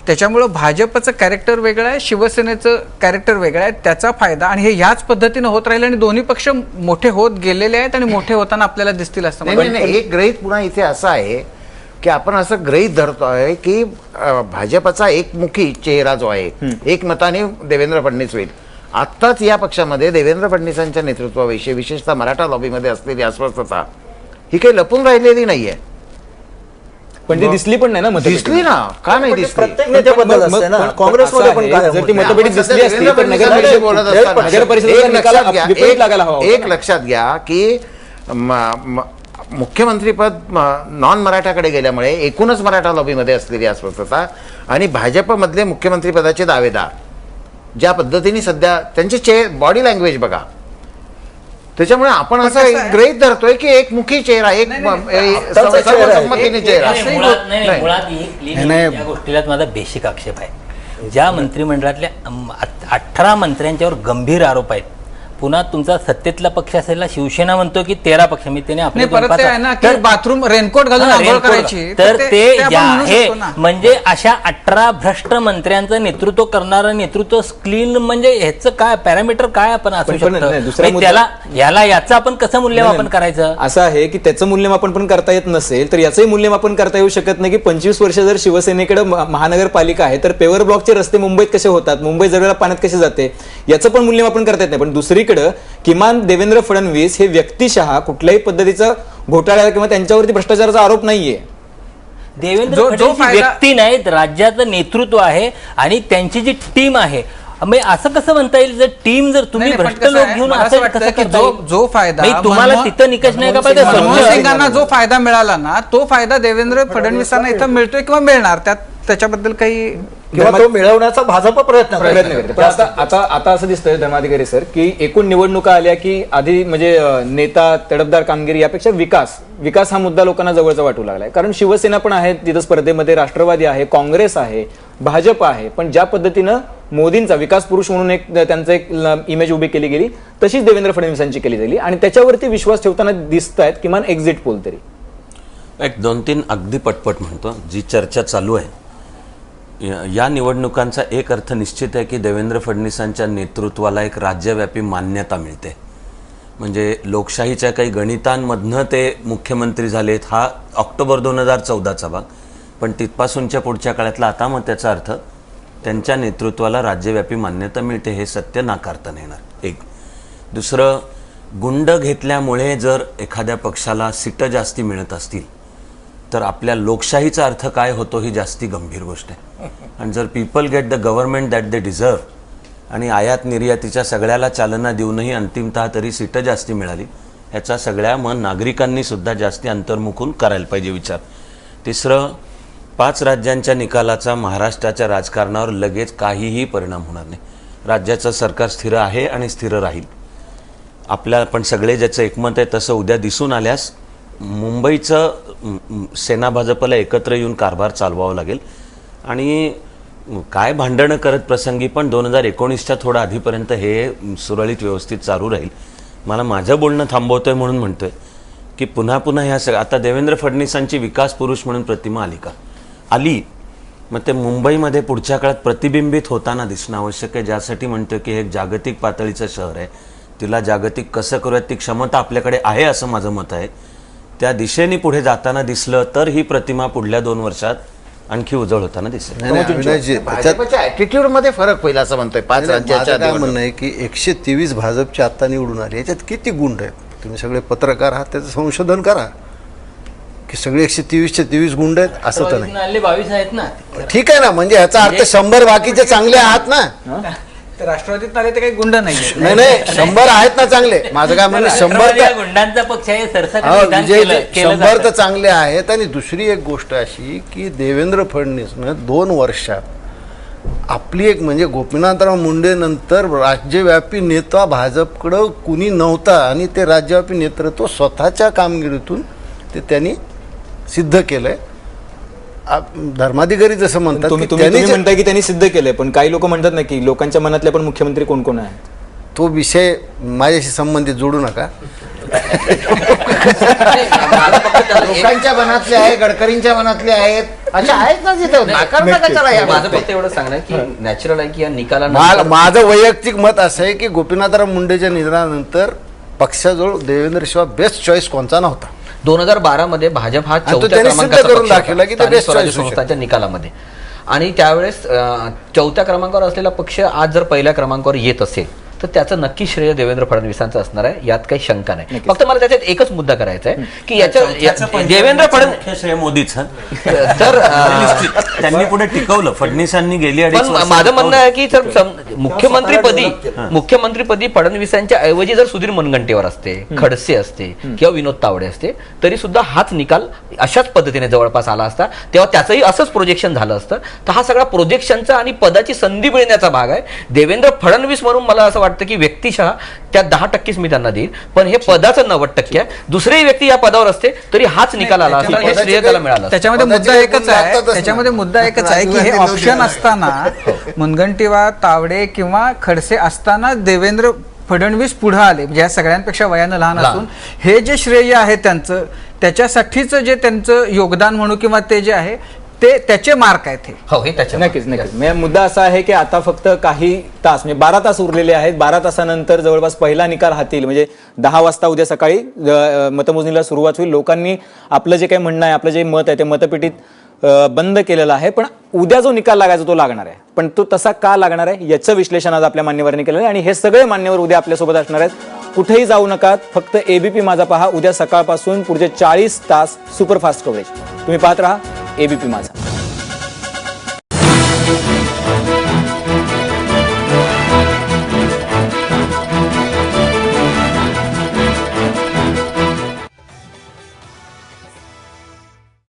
[SPEAKER 3] त्याच्यामुळं भाजपचं कॅरेक्टर वेगळं आहे, शिवसेनेचं कॅरेक्टर वेगळं आहे. त्याचा फायदा आणि हे ह्याच पद्धतीनं होत राहील आणि दोन्ही पक्ष मोठे होत गेलेले आहेत आणि मोठे होताना आपल्याला दिसतील असं मला वाटतं.
[SPEAKER 4] नाही, एक गृहीत पुन्हा इथे असं आहे की आपण असं गृहीत धरतोय की भाजपचा एकमुखी चेहरा जो आहे एक मताने देवेंद्र फडणवीस होईल. आत्ताच या पक्षामध्ये देवेंद्र फडणवीसांच्या नेतृत्वाविषयी विशेषतः मराठा लॉबीमध्ये असलेली अस्वस्थता ही काही लपून राहिलेली नाहीये.
[SPEAKER 1] पण ती दिसली पण नाही ना,
[SPEAKER 4] दिसली ना, का नाही दिसली?
[SPEAKER 8] प्रत्येक नेत्याबद्दल असते ना. काँग्रेसमध्ये पण काय
[SPEAKER 1] जर ती
[SPEAKER 8] होतं?
[SPEAKER 1] मतपेटी दिसली असती तर नगर परिषदेचा निकाल विपरीत लागायला हवा.
[SPEAKER 4] एक लक्षात घ्या की मुख्यमंत्रीपद नॉन मराठाकडे गेल्यामुळे एकूणच मराठा लॉबीमध्ये असलेली अस्वस्थता आणि भाजपमधले मुख्यमंत्रीपदाचे दावेदार ज्या पद्धतीने सध्या त्यांची बॉडी लँग्वेज बघा, त्याच्यामुळे आपण असं गृहीत धरतोय की एक मुखी चेहरा, एक सर्वसंमतीने चेहरा.
[SPEAKER 7] मुळात या गोष्टीला माझा बेसिक आक्षेप आहे. ज्या मंत्रिमंडळातल्या 18 मंत्र्यांच्यावर गंभीर आरोप आहेत. पुन्हा तुमचा सत्तेतला पक्ष असेल शिवसेना म्हणतो की 13 पक्ष मी त्याने आपले
[SPEAKER 3] परत ते आहे ना की बाथरूम रेनकोट घालून आंघोळ करायची,
[SPEAKER 7] तर ते
[SPEAKER 3] आपण म्हणू
[SPEAKER 7] हे
[SPEAKER 3] शकतो ना.
[SPEAKER 7] म्हणजे अशा 18 भ्रष्ट मंत्र्यांचं नेतृत्व करणारं नेतृत्व क्लीन म्हणजे ह्याचं काय पॅरामीटर काय आपण असू शकतो? त्याला याचं आपण कसं मूल्यमापन करायचं?
[SPEAKER 1] असं आहे की त्याचं मूल्यमापन पण करता येत नसेल तर याचंही मूल्यमापन करता येऊ शकत नाही की 25 वर्ष जर शिवसेनेकडे महानगरपालिका आहे तर पेवर ब्लॉकचे रस्ते मुंबईत कसे होतात, मुंबई जवळ पाण्यात कसे जाते, याचं पण मूल्यमापन करता येत नाही. पण दुसरीकडे किमान देवेंद्र फडणवीस हे व्यक्तिशः कुठल्याही पद्धतीचं घोटाळा किंवा त्यांच्यावरती भ्रष्टाचाराचा आरोप नाहीये.
[SPEAKER 7] देवेंद्र
[SPEAKER 3] जो
[SPEAKER 7] फडणवीस ही
[SPEAKER 3] फायदा-
[SPEAKER 7] व्यक्ती नाहीत, राज्याचं नेतृत्व आहे आणि त्यांची जी टीम आहे. मग असं कसं म्हणता येईल, जर टीम जर तुम्ही
[SPEAKER 3] नाही, पण
[SPEAKER 7] भ्रष्ट
[SPEAKER 3] कसं
[SPEAKER 7] लोक
[SPEAKER 3] आहे,
[SPEAKER 7] घेऊन
[SPEAKER 3] मला असं
[SPEAKER 7] असं
[SPEAKER 3] वाटतं
[SPEAKER 7] कसं
[SPEAKER 3] की
[SPEAKER 7] करता
[SPEAKER 3] जो
[SPEAKER 7] येईल?
[SPEAKER 3] जो फायदा
[SPEAKER 7] नाही, तुम्हाला तिथं निकष नाही का पाहिजे?
[SPEAKER 3] मनमोहन
[SPEAKER 7] स्वच्छ-
[SPEAKER 3] सिंगांना जो फायदा मिळाला ना, तो फायदा देवेंद्र फडणवीसांना इथं मिळतोय किंवा मिळणार, त्याच्याबद्दल काही
[SPEAKER 8] किंवा तो मिळवण्याचा भाजप प्रयत्न
[SPEAKER 1] प्रयत्न करते. पण आता असं दिसतंय धर्माधिकारी सर की एकूण निवडणुका आल्या की आधी म्हणजे नेता तडफदार कामगिरी यापेक्षा विकास हा मुद्दा लोकांना जवळचा वाटू लागलाय. कारण शिवसेना पण आहे तिथं स्पर्धेमध्ये, राष्ट्रवादी आहे, काँग्रेस आहे, भाजप आहे. पण ज्या पद्धतीनं मोदींचा विकास पुरुष म्हणून एक त्यांचं एक इमेज उभी केली गेली, तशीच देवेंद्र फडणवीसांची केली गेली आणि त्याच्यावरती विश्वास ठेवताना दिसत आहेत किमान एक्झिट पोल तरी.
[SPEAKER 6] एक 2-3 अगदी पटपट म्हणतो. जी चर्चा चालू आहे या निवडणुकांचा एक अर्थ निश्चित आहे की देवेंद्र फडणवीसांच्या नेतृत्वाला एक राज्यव्यापी मान्यता मिळते. म्हणजे लोकशाहीच्या काही गणितांमधनं ते मुख्यमंत्री झालेत हा ऑक्टोबर 2014चा भाग, पण तिथपासूनच्या पुढच्या काळातला आता मग त्याचा अर्थ त्यांच्या नेतृत्वाला राज्यव्यापी मान्यता मिळते हे सत्य नाकारता नाही येणार. एक. दुसरं, गुंड घेतल्यामुळे जर एखाद्या पक्षाला सीटं जास्ती मिळत असतील तर आपल्या लोकशाहीचा अर्थ काय होतो ही जास्ती गंभीर गोष्ट आहे. आणि जर people get the government that they deserve आणि आयात निर्यातीच्या सगळ्याला चालना देऊनही अंतिमतः तरी सीटं जास्ती मिळाली, ह्याचा सगळ्या नागरिकांनी सुद्धा जास्ती अंतर्मुखून करायला पाहिजे विचार. तिसरं, 5 राज्यांच्या निकालाचा महाराष्ट्राच्या राजकारणावर लगेच काहीही परिणाम होणार नाही. राज्याचं सरकार स्थिर आहे आणि स्थिर राहील. आपल्या पण सगळे ज्याचं एकमत आहे तसं उद्या दिसून आल्यास मुंबईचं सेना भाजपला एकत्र येऊन कारभार चालवावा लागेल. आणि काय भांडणं करत प्रसंगी पण 2019च्या थोडं आधीपर्यंत हे सुरळीत व्यवस्थित चालू राहील. मला माझं बोलणं थांबवतोय म्हणून म्हणतोय की पुन्हा पुन्हा ह्या सगळ्या आता देवेंद्र फडणवीसांची विकास पुरुष म्हणून प्रतिमा आली का? आली. मग ते मुंबईमध्ये पुढच्या काळात प्रतिबिंबित होताना दिसणं आवश्यक आहे. ज्यासाठी म्हणतो की हे एक जागतिक पातळीचं शहर आहे, तिला जागतिक कसं करूयात ती क्षमता आपल्याकडे आहे असं माझं मत आहे. त्या दिशेने पुढे जाताना दिसलं तर ही प्रतिमा पुढल्या 2 वर्षात आणखी उजळ होताना दिसेल.
[SPEAKER 9] नाही, अविनाशजी, त्याच्यात
[SPEAKER 4] भाजपच्या ऍटिट्यूड मध्ये फरक होईल असं म्हणतोय 5
[SPEAKER 9] माझं
[SPEAKER 4] राज्याच्या
[SPEAKER 9] काय
[SPEAKER 4] निवडणुकीत.
[SPEAKER 9] म्हणणं आहे की 123 भाजपचे आता निवडून आले, याच्यात किती गुंड आहेत? तुम्ही सगळे पत्रकार आहात, त्याचं संशोधन करा की सगळे 123चे 23 गुंड आहेत असं तर नाही.
[SPEAKER 7] 22 आहेत ना.
[SPEAKER 9] ठीक आहे ना, म्हणजे ह्याचा अर्थ 100 बाकीचे चांगले आहात ना.
[SPEAKER 3] ते राष्ट्रवादीत आले ते काही गुंड नाही.
[SPEAKER 9] नाही 100 आहेत ना चांगले. माझं काय म्हणणं 100
[SPEAKER 7] राष्ट्रवादी हा गुंडांचा पक्ष आहे, सरसकट विधान केलं
[SPEAKER 9] 100
[SPEAKER 7] जातं.
[SPEAKER 9] तर चांगले आहेत. आणि दुसरी एक गोष्ट अशी की देवेंद्र फडणवीसनं 2 वर्षात आपली एक म्हणजे गोपीनाथराव मुंडे नंतर राज्यव्यापी नेता भाजपकडं कुणी नव्हता आणि ते राज्यव्यापी नेतृत्व स्वतःच्या कामगिरीतून ते त्यांनी सिद्ध केलंय. धर्माधिकारी जसं म्हणतात
[SPEAKER 1] तुम्ही
[SPEAKER 9] की
[SPEAKER 1] तुम्ही
[SPEAKER 9] त्यांनी
[SPEAKER 1] तुम्ही
[SPEAKER 9] जे-
[SPEAKER 1] म्हणताय की त्यांनी सिद्ध केलंय, पण काही लोक म्हणतात ना की लोकांच्या मनातले पण मुख्यमंत्री कोण कोण आहेत.
[SPEAKER 9] तो विषय माझ्याशी संबंधित जोडू नका.
[SPEAKER 4] लोकांच्या मनातले आहे, गडकरींच्या मनातले आहेत, अशा आहेत ना तिथं. नाकारता कशाला या
[SPEAKER 5] माझं
[SPEAKER 4] गोष्टी?
[SPEAKER 5] फक्त एवढं सांगणं की नॅचरल आहे की या निकाला
[SPEAKER 9] माझं वैयक्तिक मत असं आहे की गोपीनाथराव मुंडेच्या निधनानंतर पक्षाजवळ देवेंद्र शिवाय बेस्ट चॉईस कोणता नव्हता.
[SPEAKER 5] 2012 मध्ये भाजप हा
[SPEAKER 9] आणि तो
[SPEAKER 5] 4थ्या
[SPEAKER 9] त्यांनी सिद्ध
[SPEAKER 5] क्रमांकाचा
[SPEAKER 9] करून
[SPEAKER 5] पक्ष होता,
[SPEAKER 9] दाखवला की ते
[SPEAKER 5] स्थानिक
[SPEAKER 9] best
[SPEAKER 5] स्वराज्य
[SPEAKER 9] choice होऊ
[SPEAKER 5] संस्थांच्या निकालामध्ये. आणि त्यावेळेस 4थ्या क्रमांकावर असलेला पक्ष आज जर पहिल्या क्रमांकावर येत असेल तर त्याचं नक्की श्रेय देवेंद्र फडणवीसांचं असणार आहे, यात काही शंका नाही. फक्त मला त्याच्यात एकच मुद्दा करायचा आहे की देवेंद्र फडणवीस
[SPEAKER 6] मुख्य श्रेय मोदीच हं.
[SPEAKER 5] तर
[SPEAKER 6] निश्चित. त्यांनी पुढे टिकवलं. फडणवीसांनी गेली 2.5
[SPEAKER 5] पण
[SPEAKER 6] वर्ष
[SPEAKER 5] माझं म्हणणं आहे की जर मुख्यमंत्रीपदी फडणवीसांच्या ऐवजी जर सुधीर मुनगंटीवार असते, खडसे असते किंवा विनोद तावडे असते तरी सुद्धा हाच निकाल अशाच पद्धतीने जवळपास आला असता. तेव्हा त्याचंही असंच प्रोजेक्शन झालं असतं. तर हा सगळा प्रोजेक्शनचा आणि पदाची संधी मिळण्याचा भाग आहे. देवेंद्र फडणवीस म्हणून मला असं वाटतं की व्यक्तिशः त्या 10%च मी त्यांना देईल, पण हे पदाचं 90% आहे. दुसरी व्यक्ती या पदावर असते तरी हाच निकाल आला असता, हे श्रेय त्याला मिळालं असतं.
[SPEAKER 3] त्याच्यामध्ये मुद्दा
[SPEAKER 9] पदाचे
[SPEAKER 3] एकच
[SPEAKER 9] गुण
[SPEAKER 3] आहे,
[SPEAKER 9] लागतातच ना.
[SPEAKER 3] त्याच्यामध्ये मुद्दा एकच आहे की हे
[SPEAKER 9] राजकीय
[SPEAKER 3] ऑप्शन
[SPEAKER 9] लोक-
[SPEAKER 3] असताना मुनगंटीवार, तावडे किंवा खडसे असताना देवेंद्र फडणवीस पुढे आले, म्हणजे या सगळ्यांपेक्षा वयानं लहान असून हे जे श्रेय आहे त्यांचं, त्याच्यासाठीच जे त्यांचं योगदान म्हणू किंवा ते जे आहे ते त्याचे मार्क आहेत हे.
[SPEAKER 5] हो, हे त्याच्या
[SPEAKER 1] नक्कीच नक्कीच. म्हणजे मुद्दा असा आहे की आता फक्त काही तास म्हणजे 12 तास उरलेले आहेत. 12 तासानंतर जवळपास पहिला निकाल हाती येईल. म्हणजे 10 वाजता उद्या सकाळी मतमोजणीला सुरुवात होईल. लोकांनी आपलं जे काही म्हणणं आहे, आपलं जे मत आहे ते मतपेटीत बंद केलेला आहे. पण उद्या जो निकाल लागायचा तो लागणार आहे, पण तो तसा का लागणार आहे याचं विश्लेषण आज आपल्या मान्यवरांनी केलेलं आहे. आणि हे सगळे मान्यवर उद्या आपल्यासोबत असणार आहेत. कुठेही जाऊ नका, फक्त एबीपी माझा पहा. उद्या सकाळपासून पुढचे 40 तास सुपरफास्ट कव्हरेज तुम्ही पाहत राहा एबीपी माझा.